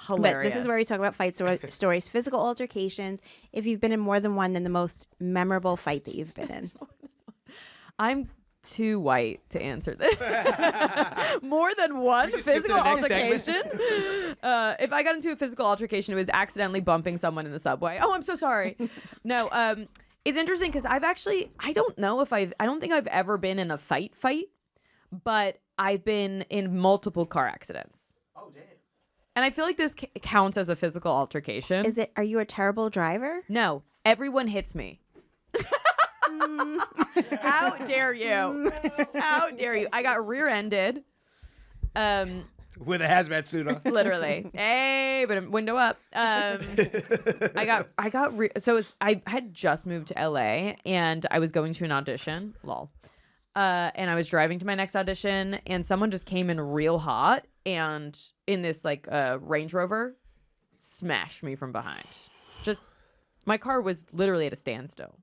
Hilarious. But this is where we talk about fight stories, physical altercations. If you've been in more than one, then the most memorable fight that you've been in. I'm too white to answer this. More than one just skip to physical the next segment? altercation. If I got into a physical altercation, it was accidentally bumping someone in the subway. Oh, I'm so sorry. No, it's interesting because I don't think I've ever been in a fight, but I've been in multiple car accidents. Oh damn. And I feel like this counts as a physical altercation. Are you a terrible driver? No, everyone hits me. How dare you? How dare you? I got rear-ended. With a hazmat suit on. Literally. Hey, but window up. I had just moved to LA and I was going to an audition. Lol. And I was driving to my next audition and someone just came in real hot and in this like Range Rover smashed me from behind. Just my car was literally at a standstill.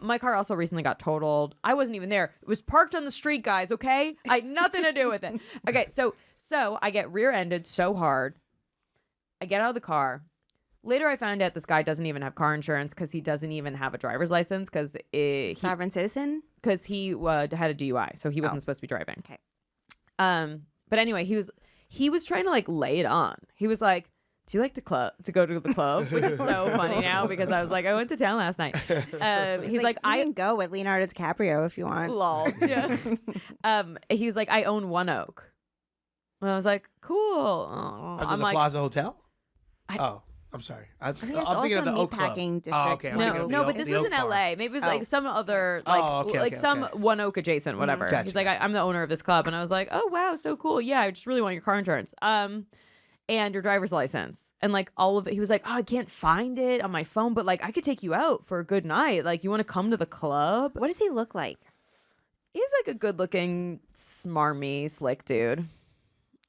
My car also recently got totaled. I wasn't even there. It was parked on the street, guys, okay? I had nothing to do with it. Okay, so I get rear-ended so hard. I get out of the car. Later, I found out this guy doesn't even have car insurance because he doesn't even have a driver's license because Sovereign citizen? because he had a DUI, so he wasn't supposed to be driving. Okay. But anyway, he was trying to like lay it on. He was like, "Do you like to go to the club?" Which is so funny now because I was like, I went to town last night. He's like, you I can go with Leonardo DiCaprio if you want. lol. Yeah. He was like, I own One Oak. And I was like, cool. Under I'm the like, Plaza Hotel? I- I'm sorry. I'm think it's thinking of also the Oak Club. Meatpacking district. Oh, okay. I'm thinking no, of no, the but Oak- this the was Oak in Bar. LA. Maybe it was Oh. like some other like okay, some okay. One Oak adjacent, whatever. Gotcha, He's like, gotcha. I'm the owner of this club, and I was like, oh wow, so cool. Yeah, I just really want your car insurance. And your driver's license, and like all of it. He was like, oh, I can't find it on my phone, but like I could take you out for a good night. Like, you want to come to the club? What does he look like? He's like a good-looking, smarmy, slick dude.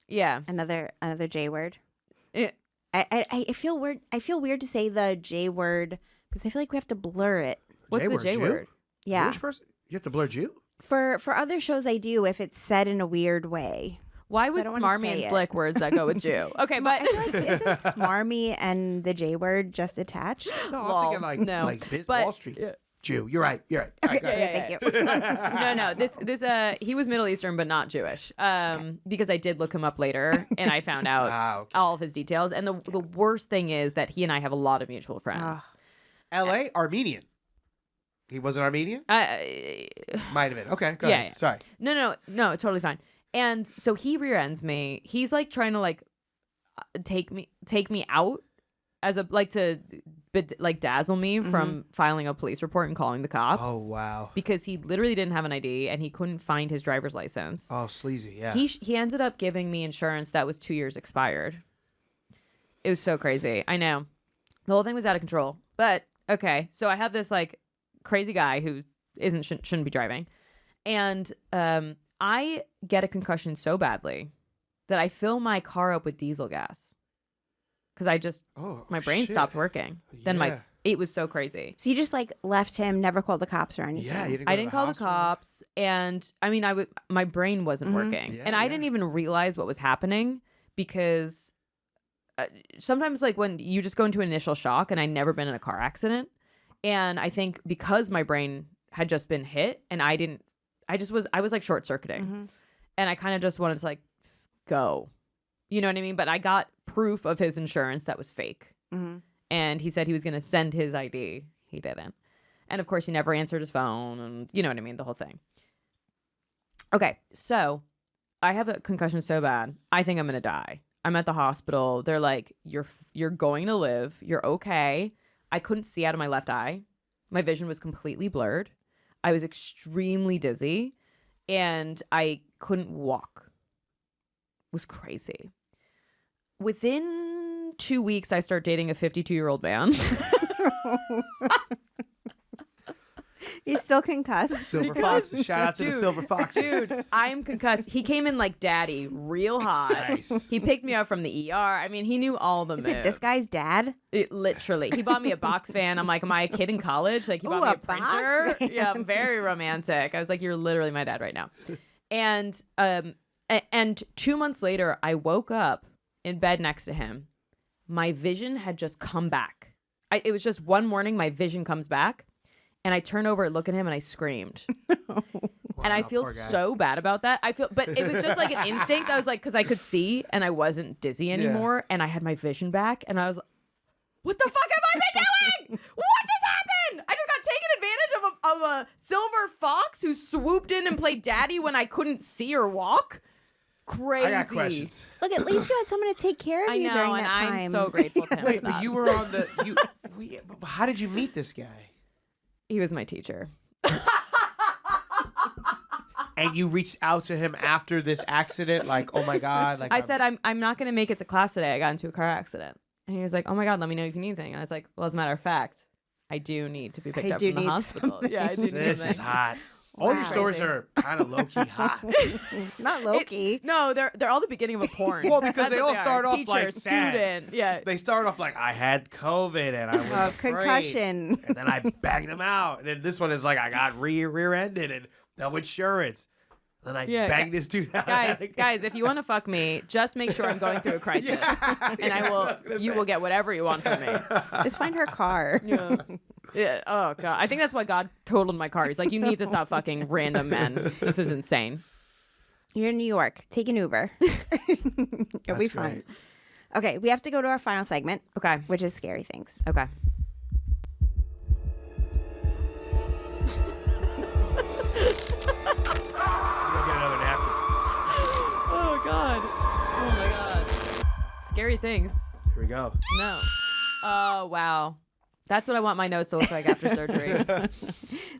Yeah. Another J word. Eh, I feel weird. I feel weird to say the J word because I feel like we have to blur it. What's the J-word, J Jew? word? Yeah. Jewish person? You have to blur Jew? For other shows, I do if it's said in a weird way. Why So I was don't wanna smarmy say and it. slick words that go with Jew? Okay, but I feel like isn't smarmy and the J word just attached? No, Lol, I'm thinking no. like But- Wall Street. Jew. You're right. All right, go ahead. Thank you. no. This he was Middle Eastern, but not Jewish. Because I did look him up later, and I found out Okay. all of his details. And the worst thing is that he and I have a lot of mutual friends. L.A. Armenian. He wasn't Armenian? Might have been. Okay, go Yeah, ahead. yeah. Sorry. No, totally fine. And so he rear ends me. He's like trying to like take me out as a like to like dazzle me from filing a police report and calling the cops. Oh, wow. Because he literally didn't have an ID and he couldn't find his driver's license. Oh, sleazy, yeah. He ended up giving me insurance that was 2 years expired. It was so crazy. I know. The whole thing was out of control. But okay, so I have this like crazy guy who shouldn't be driving. And I get a concussion so badly that I fill my car up with diesel gas. Cuz my brain stopped working. Then Yeah. it was so crazy. So you just like left him, never called the cops or anything. Yeah, you didn't go I to didn't call the hospital? cops, and I mean, my brain wasn't working, Yeah, and I yeah. didn't even realize what was happening because sometimes, like when you just go into initial shock, and I'd never been in a car accident, and I think because my brain had just been hit, and I was like short circuiting, and I kind of just wanted to like go, you know what I mean? But I got proof of his insurance that was fake. And he said he was going to send his ID. He didn't. And of course, he never answered his phone. And you know what I mean? The whole thing. Okay. So I have a concussion so bad. I think I'm going to die. I'm at the hospital. They're like, you're going to live. You're okay. I couldn't see out of my left eye. My vision was completely blurred. I was extremely dizzy. And I couldn't walk. It was crazy. Within 2 weeks, I start dating a 52-year-old man. He's still concussed. Silver Foxes. Shout out to the Silver Foxes. Dude, I'm concussed. He came in like daddy, real hot. Nice. He picked me up from the ER. I mean, he knew all the Is moves. it this guy's dad? Literally. He bought me a box fan. I'm like, am I a kid in college? Like, he bought Ooh, me a a box printer. fan. Yeah, very romantic. I was like, you're literally my dad right now. And 2 months later, I woke up in bed next to him. My vision had just come back. It was just one morning, my vision comes back. And I turn over and look at him and I screamed. And I feel poor guy. so bad about that. But it was just like an instinct. I was like, because I could see and I wasn't dizzy anymore. And I had my vision back. And I was like, what the fuck have I been doing? What just happened? I just got taken advantage of a silver fox who swooped in and played daddy when I couldn't see or walk. Crazy. I got questions. Look, at least you had someone to take care of I you know, during and that time. I'm so grateful to him Wait, for that. but you were on the... how did you meet this guy? He was my teacher. And you reached out to him after this accident? Like, oh my God. Like I said, I'm not going to make it to class today. I got into a car accident. And he was like, oh my God, let me know if you need anything. And I was like, well, as a matter of fact, I do need to be picked I up do from the need hospital. something. Yeah, I do need This something. is hot. All your Wow. stories Crazy. are kind of low-key hot. Not Loki. No, they're all the beginning of a porn. Well, because That's they what all are. start off Teacher, like sad. student. Yeah. They start off like, I had COVID and I was afraid. Concussion. And then I banged them out. And then this one is like, I got rear-ended and no insurance. And I Yeah, banged this dude out. Guys, if you want to fuck me, just make sure I'm going through a crisis, and that's what I was gonna you say. will get whatever you want from me. Just find her car. Yeah. Yeah. Oh god. I think that's why God totaled my car. He's like, you need to stop fucking random men. This is insane. You're in New York. Take an Uber. You'll be fine. great. Okay, we have to go to our final segment, Okay. which is scary things. Okay. I'll get another napkin. Oh god. Oh my god. Scary things. Here we go. No. Oh wow. That's what I want my nose to look like after surgery.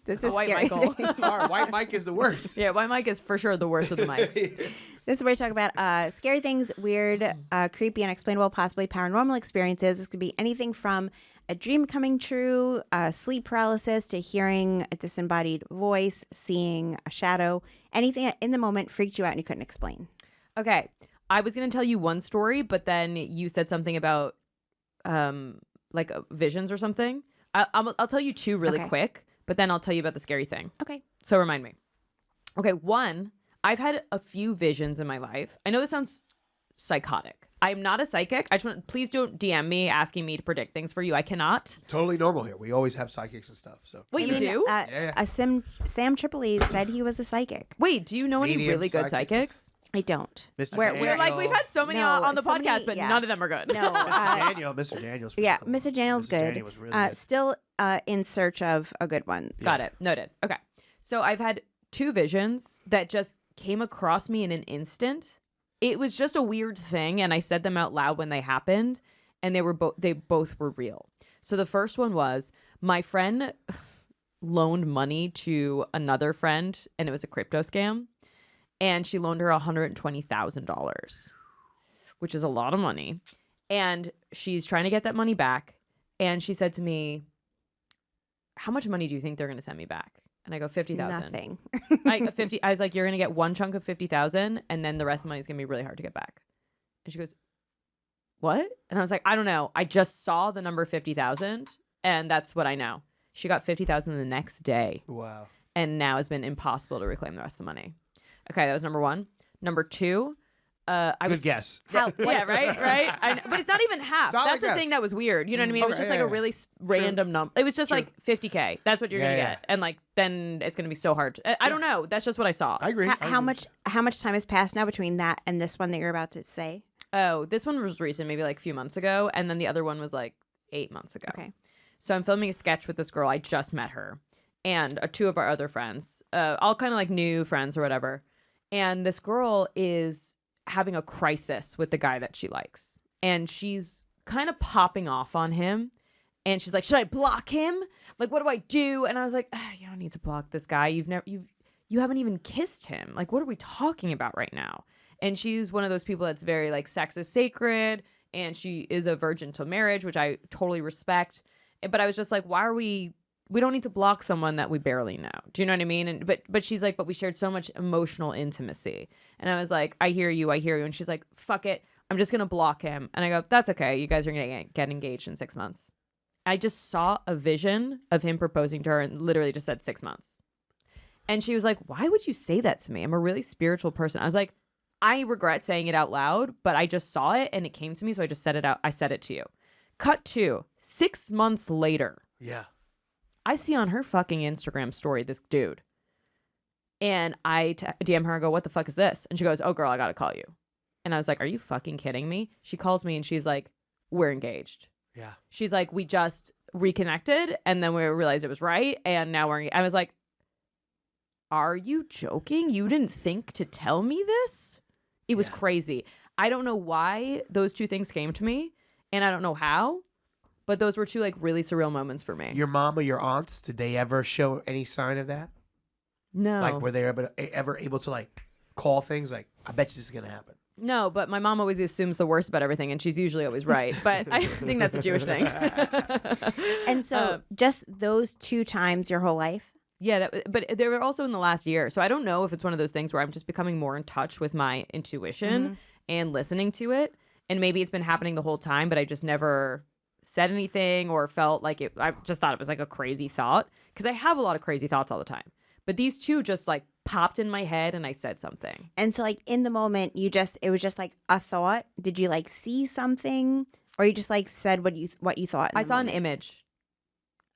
This A is white scary. Michael. It's hard. White Mike is the worst. Yeah, white Mike is for sure the worst of the mics. This is where we talk about scary things, weird, creepy, unexplainable, possibly paranormal experiences. This could be anything from a dream coming true, sleep paralysis, to hearing a disembodied voice, seeing a shadow. Anything that in the moment freaked you out and you couldn't explain. Okay. I was going to tell you one story, but then you said something about visions or something. I'll tell you two really Okay. quick, but then I'll tell you about the scary thing. Okay. So remind me. Okay, one, I've had a few visions in my life. I know this sounds psychotic. I'm not a psychic. I just want, please don't DM me asking me to predict things for you. I cannot. Totally normal here. We always have psychics and stuff. So Wait, I you mean, do? Yeah. Sam Tripoli said he was a psychic. Wait, do you know any Medium really good psychics. psychics? I don't. Mr. Where- Daniel. We're like, we've had so many No, on the so podcast, many- but yeah. none of them are good. No. Mr. Daniel's pretty Yeah, cool. Mr. Daniel's Mr. good. Daniel was really good. Still in search of a good one. Got it. Noted. Okay. So I've had two visions that just came across me in an instant. It was just a weird thing, and I said them out loud when they happened, and they both were real. So the first one was my friend loaned money to another friend, and it was a crypto scam, and she loaned her $120,000, which is a lot of money, and she's trying to get that money back, and she said to me, how much money do you think they're going to send me back? And I go, 50,000. Nothing. I was like, you're gonna get one chunk of 50,000, and then the rest of the money is gonna be really hard to get back. And she goes, what? And I was like, I don't know. I just saw the number 50,000, and that's what I know. She got 50,000 the next day, Wow. and now it's been impossible to reclaim the rest of the money. Okay, that was number one. Number two, Good guess. How? yeah, right. But it's not even half. Solid That's the guess. thing that was weird. You know what I mean? It was Okay, just like yeah, a yeah. really random number. It was just True. like 50K. That's what you're gonna Yeah, get, and like then it's gonna be so hard. I don't know. That's just what I saw. I agree. How much time has passed now between that and this one that you're about to say? Oh, this one was recent, maybe like a few months ago, and then the other one was like 8 months ago. Okay. So I'm filming a sketch with this girl. I just met her, and two of our other friends, all kind of like new friends or whatever. And this girl is having a crisis with the guy that she likes, and she's kind of popping off on him, and she's like, should I block him? Like, what do I do? And I was like, you don't need to block this guy. You haven't even kissed him. Like, what are we talking about right now? And she's one of those people that's very like, sex is sacred, and she is a virgin till marriage, which I totally respect. But I was just like, why are we don't need to block someone that we barely know. Do you know what I mean? And but she's like, but we shared so much emotional intimacy. And I was like, I hear you. And she's like, fuck it, I'm just gonna block him. And I go, that's okay. You guys are gonna get engaged in 6 months. I just saw a vision of him proposing to her and literally just said 6 months. And she was like, why would you say that to me? I'm a really spiritual person. I was like, I regret saying it out loud, but I just saw it and it came to me, so I just said it out. I said it to you. Cut to 6 months later. Yeah. I see on her fucking Instagram story this dude. And I DM her and go, what the fuck is this? And she goes, oh, girl, I got to call you. And I was like, are you fucking kidding me? She calls me and she's like, we're engaged. Yeah. She's like, we just reconnected and then we realized it was right. And now I was like, are you joking? You didn't think to tell me this? It was crazy. I don't know why those two things came to me, and I don't know how. But those were two like really surreal moments for me. Your mom or your aunts, did they ever show any sign of that? No. Like, were they ever able to like call things like, I bet you this is gonna happen? No, but my mom always assumes the worst about everything, and she's usually always right. But I think that's a Jewish thing. And so just those 2 times your whole life? Yeah, but they were also in the last year. So I don't know if it's one of those things where I'm just becoming more in touch with my intuition and listening to it. And maybe it's been happening the whole time, but I just never said anything or felt like it. I just thought it was like a crazy thought, because I have a lot of crazy thoughts all the time. But these two just like popped in my head and I said something. And so like in the moment it was just like a thought. Did you like see something or you just like said what you thought? I saw an image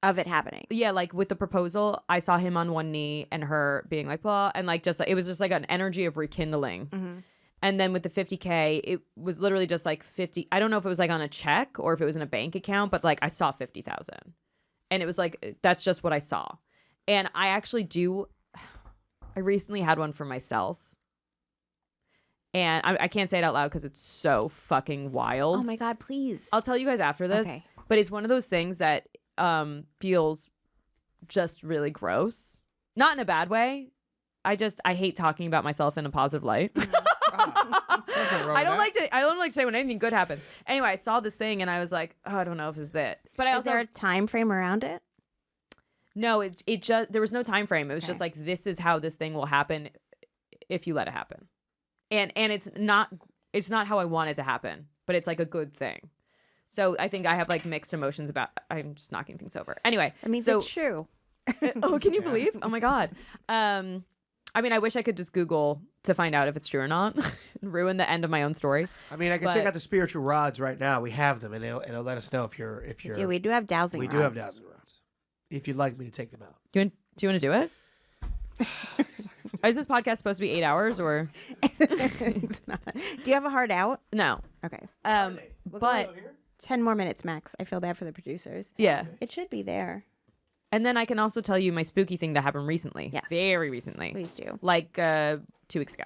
of it happening. Yeah, like with the proposal, I saw him on one knee and her being like, blah, and like just like it was just like an energy of rekindling. Mm-hmm. And then with the 50K, it was literally just like 50. I don't know if it was like on a check or if it was in a bank account, but like I saw 50,000. And it was like, that's just what I saw. And I recently had one for myself. And I can't say it out loud because it's so fucking wild. Oh my God, please. I'll tell you guys after this. Okay. But it's one of those things that feels just really gross. Not in a bad way. I hate talking about myself in a positive light. I don't like to say when anything good happens. Anyway, I saw this thing and I was like, oh, I don't know if this is it. But Is there a time frame around it? No, it just there was no time frame. It was just like, this is how this thing will happen if you let it happen. And it's not how I want it to happen, but it's like a good thing. So I think I have like mixed emotions about. I'm just knocking things over. Anyway, I mean, so it's true. oh, can you believe? Oh my God. I mean, I wish I could just Google to find out if it's true or not. Ruin the end of my own story. I mean, I can take out the spiritual rods right now. We have them, and it'll let us know if you're. We do have dowsing rods. We do have dowsing rods. If you'd like me to take them out. Do you want to do it? Is this podcast supposed to be 8 hours or? It's not. Do you have a hard out? No. Okay. But 10 more minutes max. I feel bad for the producers. Yeah. It should be there. And then I can also tell you my spooky thing that happened recently. Yes. Very recently. Please do. Like 2 weeks ago.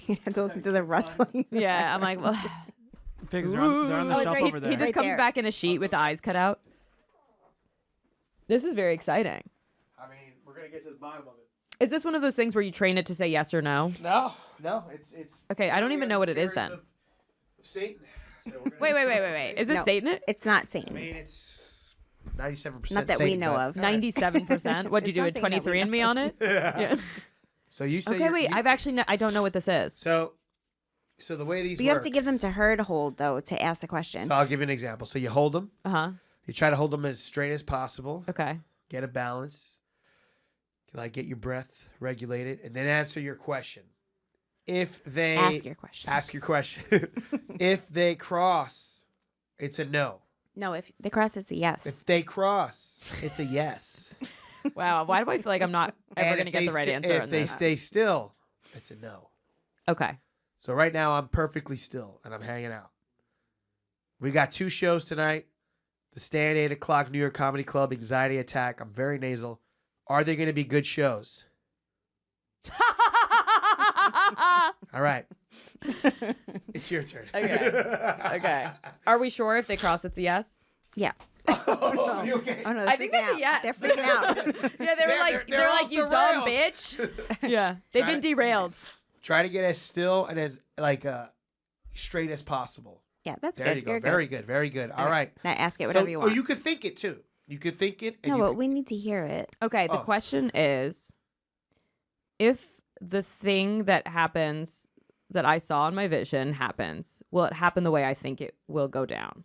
You have to listen to the rustling. Yeah. I'm like, well. Figs, they're on the Oh, it's shelf right- over there. He just Right comes there. back in a sheet with the eyes cut out. This is very exciting. I mean, we're gonna get to the bottom of it. Is this one of those things where you train it to say yes or no? No, it's. Okay, I don't even know what it is then. Satan. So we're gonna Wait. Is this No. Satan? It's not I Satan. mean, it's 97%. Not that we know of. 97%? What'd you It's do, a not saying that we 23andMe on it? Yeah. So you say. Okay, wait. I've actually I don't know what this is. So the way these But you work. have to give them to her to hold, though, to ask the question. So I'll give you an example. So you hold them. Uh-huh. You try to hold them as straight as possible. Okay. Get a balance. Like get your breath regulated, and then answer your question. If they Ask your question. Ask your question. If they cross, it's a no. No, if the cross is a yes. If they cross, it's a yes. Wow. Why do I feel like I'm not ever And going to if get they the right sta- answer If on they this? stay still, it's a no. Okay. So right now I'm perfectly still and I'm hanging out. We got 2 shows tonight. The Stand 8 o'clock New York Comedy Club, Anxiety Attack. I'm very nasal. Are they going to be good shows? All right. It's your turn. Okay. Are we sure if they cross it's a yes? Yeah. Oh, you okay? Oh, no, I think that's a yes. They're freaking out. Yeah, they were like, they're like, off you the dumb rails." bitch. Yeah, they've been derailed. Try to get as still and as straight as possible. Yeah, that's There good. you go. You're Very good. good. Very good. All right. Now ask it whatever you want. Oh, you could think it too. You could think it. And no, you but could- we need to hear it. Okay, the Oh. question is, if the thing that happens that I saw in my vision happens, will it happen the way I think it will go down?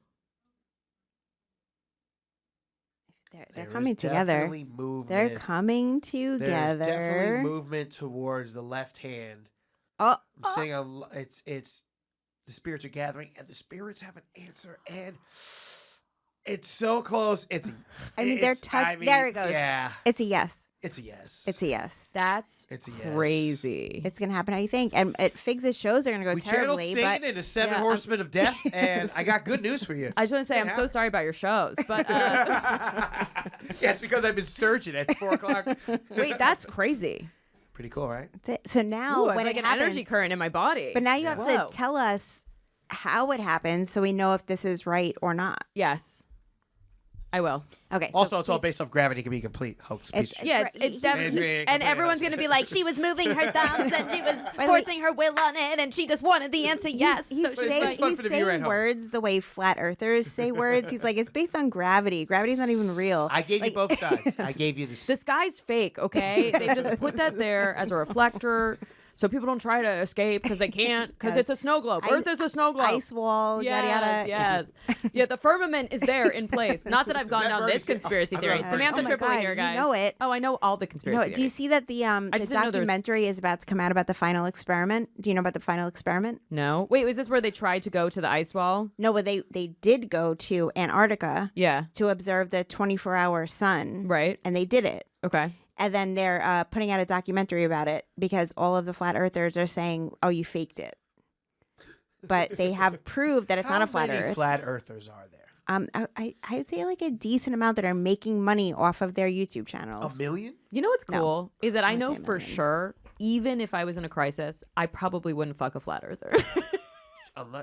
They're There is coming together. definitely movement. They're coming There's together. definitely movement towards the left hand. Oh, I'm saying it's the spirits are gathering and the spirits have an answer and it's so close. It's I mean, they're there it goes. Yeah, it's a yes. it's a yes. It's a yes. That's It's a yes. crazy. It's gonna happen. How you think? And at Figs' shows, they're gonna go We channeled terribly. Satan But into 7 Yeah, Horsemen of Death, and I got good news for you. I just want to say I'm so sorry about your shows, but Yeah, it's because I've been searching at 4 o'clock. wait, that's crazy. Pretty cool, right? that's it. So now Ooh, I have when like it an happens, energy current in my body. but now you have Whoa. to tell us how it happens, so we know if this is right or not. Yes, I will. Okay. so Also, it's all please- based off gravity. Can be complete hoax. It's- piece of shit. Yeah, it's He's- definitely, he's- and everyone's gonna be like, she was moving her thumbs and she was forcing her will on it, and she just wanted the answer yes. He's so she's it's like, fun he's for the viewer at saying home. words the way flat earthers say words. He's like, it's based on gravity. Gravity's not even real. I gave you Like- both sides. I gave you the sky's fake, okay? They just put that there as a reflector so people don't try to escape because they can't because it's a snow globe. Earth is a snow globe. Ice wall, yada yada. Yes. Yeah, the firmament is there in place. Not that I've gone that down very this conspiracy I'm theory. not Samantha Oh my Tripoli God, here, you guys. know it. Oh, I know all the conspiracy No, do you theories. see that the just didn't know there was- documentary is about to come out about the final experiment? Do you know about the final experiment? No. Wait, was this where they tried to go to the ice wall? No, but they did go to Antarctica Yeah. to observe the 24-hour sun. Right. And they did it. Okay. And then they're putting out a documentary about it because all of the flat earthers are saying, "Oh, you faked it." But they have proved that it's not a flat How many earth. flat earthers are there? I'd say like a decent amount that are making money off of their YouTube channels. A million? You know what's No. cool is that I I'd know say a for million. sure, even if I was in a crisis, I probably wouldn't fuck a flat earther.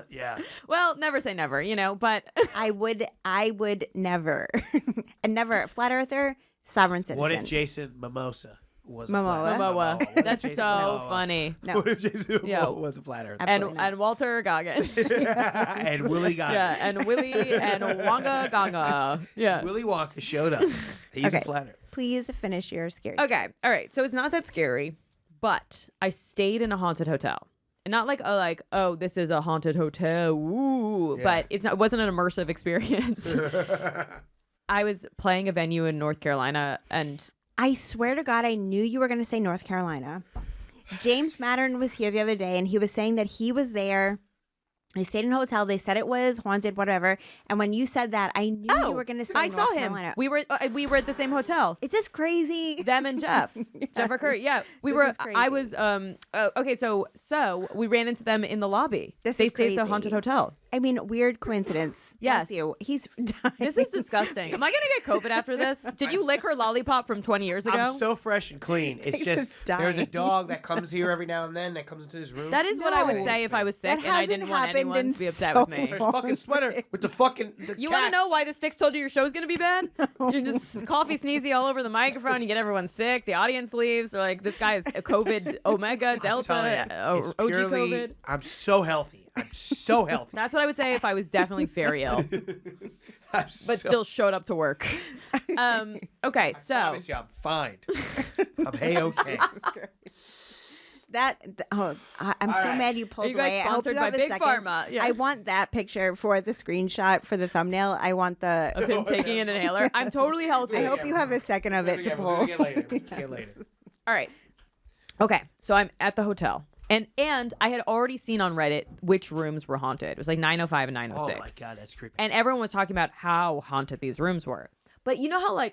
Yeah. Well, never say never, but I would never, and never flat earther, sovereign citizen. What if Jason Mimosa was a Momoa? flat Momoa. What if That's Jason so Momoa- funny. No. What if Jason Momoa Yeah. was a flat earther? Absolutely not. And Walter Goggins. And Willie got Yeah, and Willie and Wonga Ganga. Yeah. Willy Wonka showed up. He's a Okay. flat earther. Please finish your scary. Okay. All right. So it's not that scary, but I stayed in a haunted hotel. And not oh, this is a haunted hotel. Ooh. Yeah. But it wasn't an immersive experience. I was playing a venue in North Carolina and I swear to God, I knew you were going to say North Carolina. James Mattern was here the other day, and he was saying that he was there. They stayed in a hotel. They said it was haunted, whatever. And when you said that, I knew you were going to say I North saw him. Carolina. We were at the same hotel. Is this crazy? Them and Jeff. Jeff Arcuri. Yeah. We This were is crazy. I was okay, so we ran into them in the lobby. This they is stayed at the crazy. haunted hotel. I mean, weird coincidence. Yes. Bless you. He's dying. This is disgusting. Am I gonna get COVID after this? Did you lick her lollipop from 20 years ago? I'm so fresh and clean. It's He's just just there's a dying. dog that comes here every now and then that comes into this room. That is what I would No. say if I was sick That and I didn't hasn't want happened anyone in to be upset so with me. There's fucking sweater with the fucking. You want to know why the Sticks told you your show's gonna be bad? You're just coffee sneezy all over the microphone. You get everyone sick. The audience leaves. They're like, this guy is a COVID Omega Delta It's OG purely, COVID. I'm so healthy. I'm so healthy. That's what I would say if I was definitely very ill, I'm but so, still showed up to work. Okay, so promise you, I'm fine. I'm okay. I'm so right. mad you pulled You guys away. I hope sponsored you by have a Big second. Pharma. Yeah. I want that picture for the screenshot for the thumbnail. I want the. of him taking an inhaler. I'm totally healthy. I hope you have a second of it to We're pull. gonna get later. We'll get later. All right. Okay, so I'm at the hotel. And I had already seen on Reddit which rooms were haunted. It was like 905 and Oh 906. my god, that's creepy. And everyone was talking about how haunted these rooms were. But you know how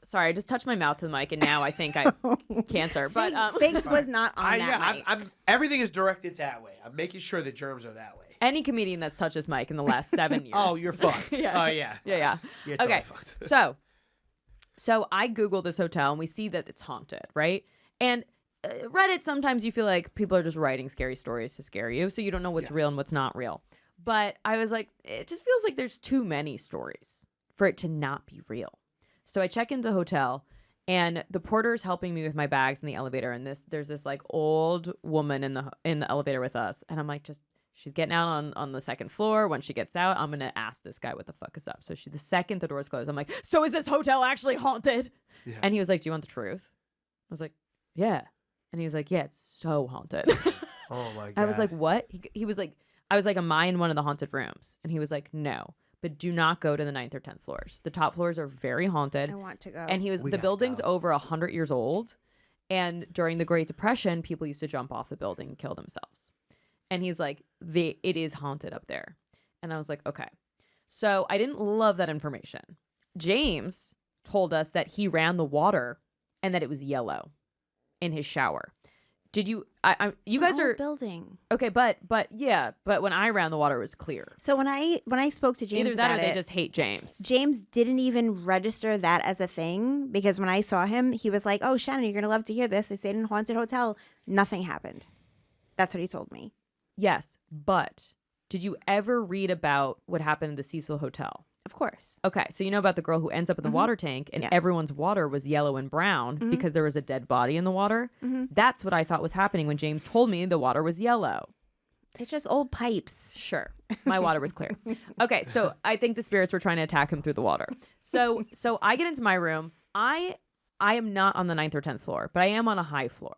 sorry, I just touched my mouth to the mic and now I think I have cancer. But Figs was not on that mic. I'm everything is directed that way. I'm making sure the germs are that way. any comedian that's touched this mic in the last 7 years. Oh, you're fucked. Yeah. Oh yeah. Yeah. You're totally Okay. fucked. So I Google this hotel and we see that it's haunted, right? And Reddit, sometimes you feel like people are just writing scary stories to scare you, so you don't know what's real and what's not real. But I was like, it just feels like there's too many stories for it to not be real. So I check into the hotel, and the porter is helping me with my bags in the elevator. And there's this like old woman in the elevator with us, and I'm like, she's getting out on the second floor. When she gets out, I'm gonna ask this guy what the fuck is up. So the second the doors close, I'm like, so is this hotel actually haunted? Yeah. And he was like, do you want the truth? I was like, yeah. And he was like, yeah, it's so haunted. Oh my god. I was like, what? He was like, I was like, am I in one of the haunted rooms? And he was like, no, but do not go to the 9th or 10th floors. The top floors are very haunted. I want to go. And he was, We the gotta building's go. over 100 years old. And during the Great Depression, people used to jump off the building and kill themselves. And he's like, it is haunted up there. And I was like, okay. So I didn't love that information. James told us that he ran the water and that it was yellow in his shower. Did you? You guys are building. okay, but when I ran the water, it was clear. So when I spoke to James Either that about or they it, just hate James. James didn't even register that as a thing because when I saw him, he was like, "Oh, Shannon, you're gonna love to hear this. I stayed in a haunted hotel. Nothing happened." That's what he told me. Yes, but did you ever read about what happened in the Cecil Hotel? Of course. Okay, so you know about the girl who ends up in the water tank and Yes. everyone's water was yellow and brown because there was a dead body in the water? That's what I thought was happening when James told me the water was yellow. It's just old pipes. Sure, my water was clear. Okay, so I think the spirits were trying to attack him through the water. So I get into my room. I am not on the 9th or 10th floor, but I am on a high floor.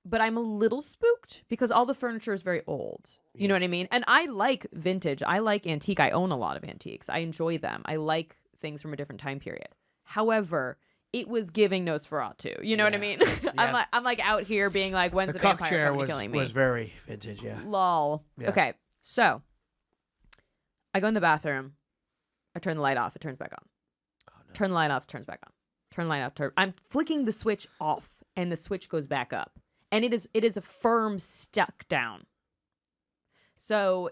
but I'm a little spooked because all the furniture is very old. You know what I mean? And I like vintage. I like antique. I own a lot of antiques. I enjoy them. I like things from a different time period. However, it was giving Nosferatu. You know what I mean? I'm like out here being like, when's the cuck vampire chair coming to killing me? was very vintage, yeah. Lol. Yeah. Okay, so I go in the bathroom. I turn the light off. It turns back on. Oh, no. Turn the light off. Turns back on. Turn the light off. I'm flicking the switch off, and the switch goes back up. And it is a firm stuck down. So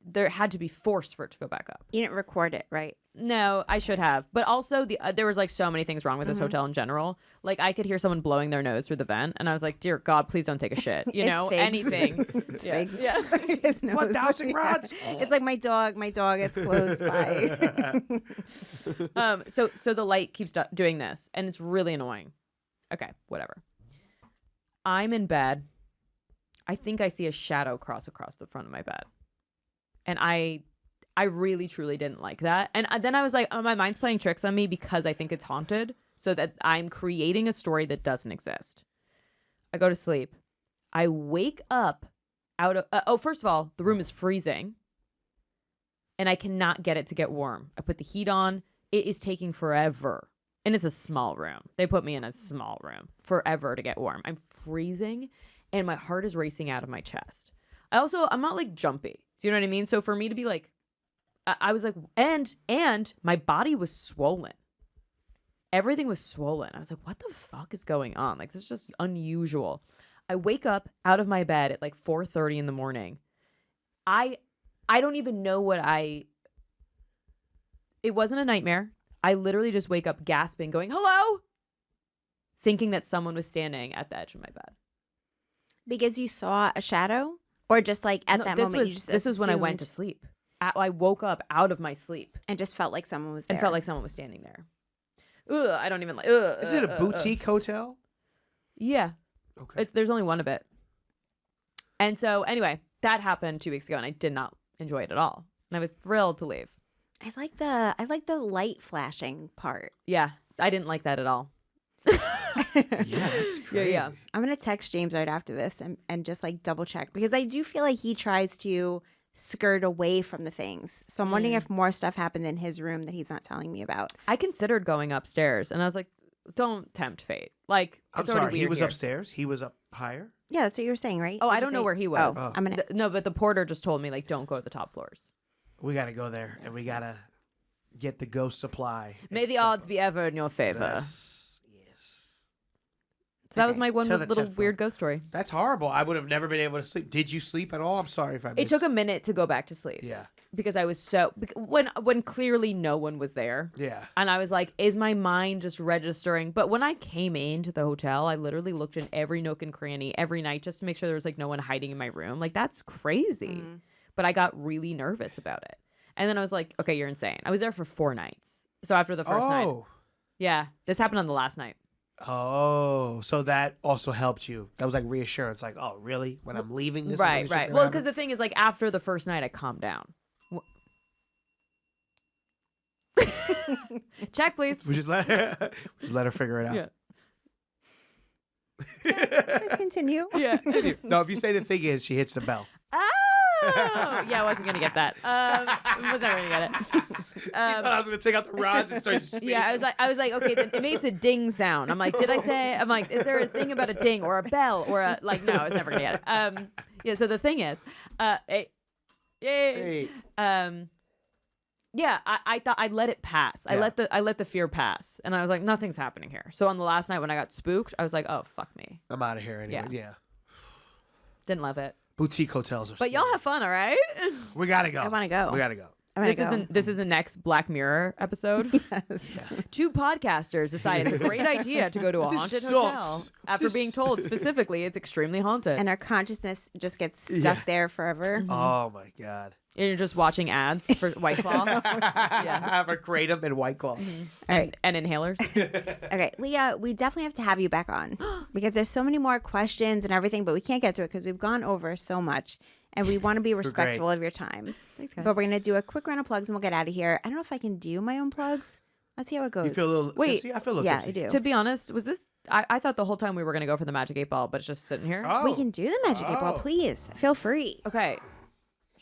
there had to be force for it to go back up. You didn't record it, right? No, I should have. But also there was like so many things wrong with this hotel in general. Like I could hear someone blowing their nose through the vent, and I was like, "Dear God, please don't take a shit." You It's know, Figs. anything. It's yeah. Figs. Yeah. His nose. What, dowsing rods? It's like my dog. My dog gets close by. So the light keeps doing this, and it's really annoying. Okay, whatever. I'm in bed. I think I see a shadow cross across the front of my bed, and I really truly didn't like that. And then I was like, oh, my mind's playing tricks on me because I think it's haunted, so that I'm creating a story that doesn't exist. I go to sleep. I wake up out of first of all, the room is freezing, and I cannot get it to get warm. I put the heat on. It is taking forever. And it's a small room. They put me in a small room forever to get warm. I'm freezing and my heart is racing out of my chest. I'm not like jumpy. Do you know what I mean? So for me to be like, I was like, and my body was swollen. Everything was swollen. I was like, what the fuck is going on? Like, this is just unusual. I wake up out of my bed at like 4:30 in the morning. I don't even know it wasn't a nightmare. I literally just wake up gasping, going, hello, thinking that someone was standing at the edge of my bed. Because you saw a shadow? Or just like at that moment you just This is when I went to assumed sleep. I woke up out of my sleep and just felt like someone was there. and felt like someone was standing there. Ugh, I don't even like. Is it a boutique hotel? Yeah. Okay. There's only one of it. And so anyway, that happened 2 weeks ago, and I did not enjoy it at all. And I was thrilled to leave. I like the light flashing part. Yeah, I didn't like that at all. Yeah, that's crazy. Yeah. I'm gonna text James right after this and just like double check because I do feel like he tries to skirt away from the things. So I'm wondering if more stuff happened in his room that he's not telling me about. I considered going upstairs, and I was like, don't tempt fate. Like, I'm it's already sorry, he weird was here. upstairs? He was up higher? Yeah, that's what you were saying, right? Oh, Did I you don't know say- where he was. Oh, I'm gonna. No, but the porter just told me, like, don't go to the top floors. We got to go there, and we got to get the ghost supply. May the odds be ever in your favor. Yes. So that was Okay. my one Tell the little chat weird phone. ghost story. That's horrible. I would have never been able to sleep. Did you sleep at all? I'm sorry if I missed. It took a minute to go back to sleep. Yeah. Because I was when clearly no one was there. Yeah. And I was like, is my mind just registering? But when I came into the hotel, I literally looked in every nook and cranny every night just to make sure there was like no one hiding in my room. Like, that's crazy. But I got really nervous about it. And then I was like, okay, you're insane. I was there for 4 nights. So after the first night. Yeah. This happened on the last night. Oh, so that also helped you. That was like reassurance. Like, oh, really? When I'm leaving, this is when Right, it's just right. gonna Well, happen? because the thing is, like, after the first night, I calmed down. Check, please. We just let her figure it out. Yeah. Let's continue. Yeah. No, if you say the thing is, she hits the bell. Oh, yeah, I wasn't gonna get that. I was never gonna get it. She thought I was gonna take out the rods and start spinning. Yeah, I was like, okay, then it makes a ding sound. I'm like, did I say? I'm like, is there a thing about a ding or a bell or a like? No, I was never gonna get it. Yeah. So the thing is, Hey. yeah, I thought I'd let it pass. I let the fear pass, and I was like, nothing's happening here. So on the last night when I got spooked, I was like, oh, fuck me. I'm out of here anyway. Yeah. Didn't love it. Boutique hotels are But y'all have fun, all right? We gotta go. I wanna go. We gotta go. I'm gonna go. This is the next Black Mirror episode. Yes. 2 podcasters decide it's a great idea to go to a This haunted sucks. hotel after This- being told specifically it's extremely haunted. And our consciousness just gets stuck Yeah. there forever. Oh my god. And you're just watching ads for White Claw. Have a kratom and White Claw. All right. and inhalers. Okay, Leah, we definitely have to have you back on because there's so many more questions and everything, but we can't get to it because we've gone over so much and we want to be respectful of your time. Thanks, guys. But we're going to do a quick round of plugs and we'll get out of here. I don't know if I can do my own plugs, Let's see how it goes. You feel a little Wait. tipsy? I feel a little yeah, tipsy. I do. To be honest, was this? I thought the whole time we were gonna go for the Magic 8 Ball, but it's just sitting here. Oh. We can do the Magic 8 Ball, Oh. please. Feel free. Okay.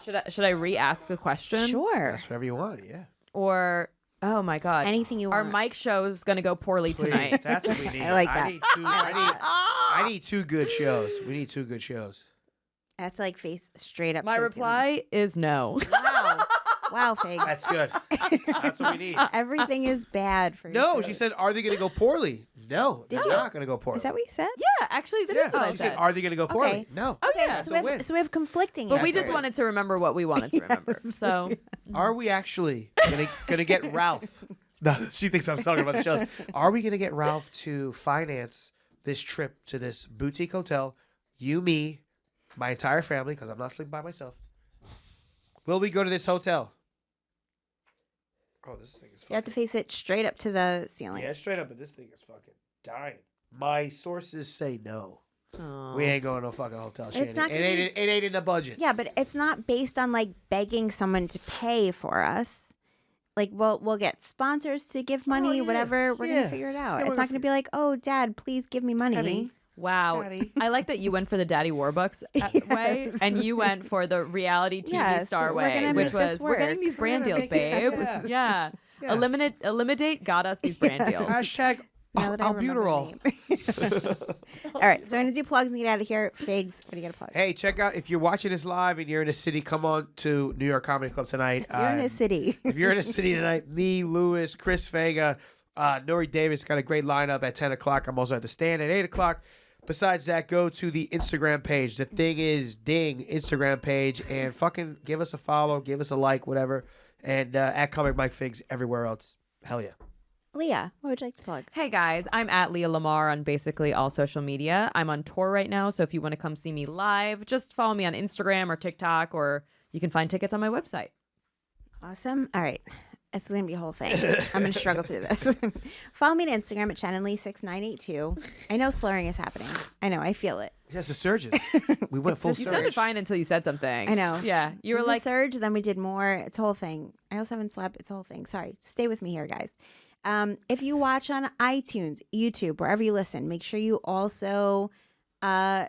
Should I re-ask the question? Sure. That's whatever you want, yeah. Or oh my god, Anything you Our want. mic show's gonna go poorly Please, tonight. that's what we need. I like that. I need two good shows. We need two good shows. It has to like face straight up. My to the ceiling. reply is no. Wow. Wow, Figs. That's good. That's what we need. Everything is bad for you. No, she said, are they going to go poorly? No, they're Did you? not going to go poorly. Is that what you said? Yeah, actually, that is Yeah, what I she said. said, are they going to go poorly? Okay. No. Okay, That's so a we win. have conflicting but we answers. just wanted to remember what we wanted to remember. Yes. So Are we actually gonna get Ralph? No, she thinks I'm talking about the shows. Are we gonna get Ralph to finance this trip to this boutique hotel? You, me, my entire family, because I'm not sleeping by myself. Will we go to this hotel? Oh, this thing is You have to fucking. face it straight up to the ceiling. Yeah, straight up, but this thing is fucking dying. My sources say no. Aw. We ain't going to no fucking hotel. Shannon. not It gonna ain't, it ain't in the budget. Yeah, but it's not based on like begging someone to pay for us. Like we'll get sponsors to give money, yeah, whatever. We're yeah. gonna figure it out. Yeah, we're It's not gonna gonna be like, oh, Dad, please give me money. Daddy. Wow. Daddy. I like that you went for the Daddy Warbucks way, Yes. and you went for the reality TV Yes, star we're way, gonna which make this was we're getting work. these brand We're deals, gonna make it- babe. yeah. Yeah. Eliminate got us these brand deals. Hashtag Now that I remember the albuterol. name. All right, so I'm gonna do plugs and get out of here. Figs, what do you got to plug? Hey, check out if you're watching this live and you're in a city, come on to New York Comedy Club tonight. You're in a city. If you're in a city tonight, me, Lewis, Chris Vega, Nori Davis got a great lineup at 10 o'clock. I'm also at the stand at 8 o'clock. Besides that, go to the Instagram page. The Thing Is Ding Instagram page and fucking give us a follow, give us a like, whatever. And at Comic Mike Figs everywhere else. Hell yeah. Leah, what would you like to plug? Hey guys, I'm at Leah Lamarr on basically all social media. I'm on tour right now, so if you want to come see me live, just follow me on Instagram or TikTok, or you can find tickets on my website. Awesome. All right. It's going to be a whole thing. I'm going to struggle through this. Follow me on Instagram at Shannon Lee 6982. I know slurring is happening. I know. I feel it. Yes, the surges. We went full You sounded surge. fine until you said something. I know. Yeah, you were The like, surge, then we did more. It's a whole thing. I also haven't slept. It's a whole thing. Sorry. Stay with me here, guys. If you watch on iTunes, YouTube, wherever you listen, make sure you also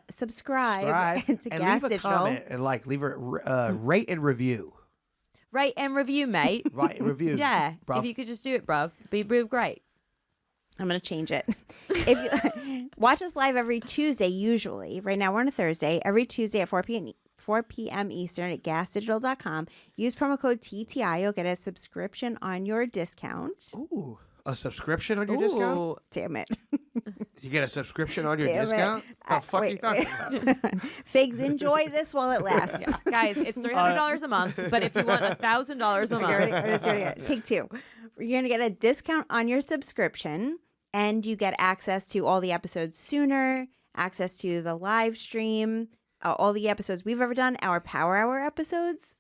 subscribe to and Gas leave a Digital. comment and rate and review. rate and review, mate. Right, review. Yeah, bruv. if you could just do it, bruv, be great. I'm going to change it. If you watch us live every Tuesday, usually. Right now we're on a Thursday. Every Tuesday at 4 p.m. Eastern at gasdigital.com. Use promo code TTI. You'll get a subscription on your discount. Ooh, a subscription on your discount? Ooh. Damn it. You get a subscription on your Damn it. discount? What the fuck are you Wait, talking wait. about? Figs, enjoy this while it lasts. Guys, it's $300 a month, but if you want $1,000 a Okay, month, ready? I'm gonna do it again. Take two. You're going to get a discount on your subscription, and you get access to all the episodes sooner, access to the live stream, all the episodes we've ever done, our Power Hour episodes.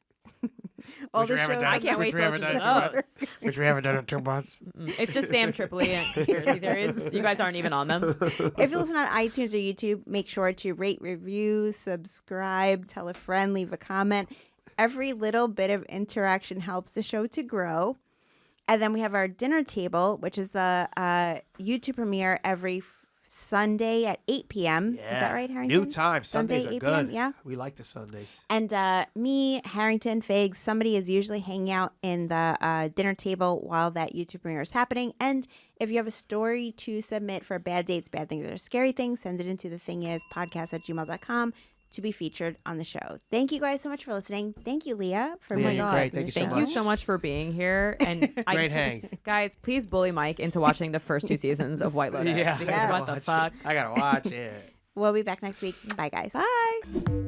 All Which the we haven't shows. done. I can't wait Which to we listen haven't to done those. which we haven't done in 2 months. It's just Sam Tripoli and Conspiracy Theories. You guys aren't even on them. If you listen on iTunes or YouTube, make sure to rate, review, subscribe, tell a friend, leave a comment. Every little bit of interaction helps the show to grow. And then we have our dinner table, which is the YouTube premiere every Sunday at 8 p.m. Is that right, Harrington? New time. Sundays Sunday, are 8 p.m., good. yeah. We like the Sundays. And me, Harrington, Figs, somebody is usually hanging out in the dinner table while that YouTube premiere is happening. And if you have a story to submit for bad dates, bad things, or scary things, send it into thethingispodcast@gmail.com to be featured on the show. Thank you guys so much for listening. Thank you, Leah, for Leah, being you're on. great. Thank you so Thank much. you so much for being here. And Great hang. Guys, please bully Mike into watching the first 2 seasons of White Lotus. Yeah. Because Yeah. what the fuck? I gotta watch it. We'll be back next week. Bye, guys. Bye.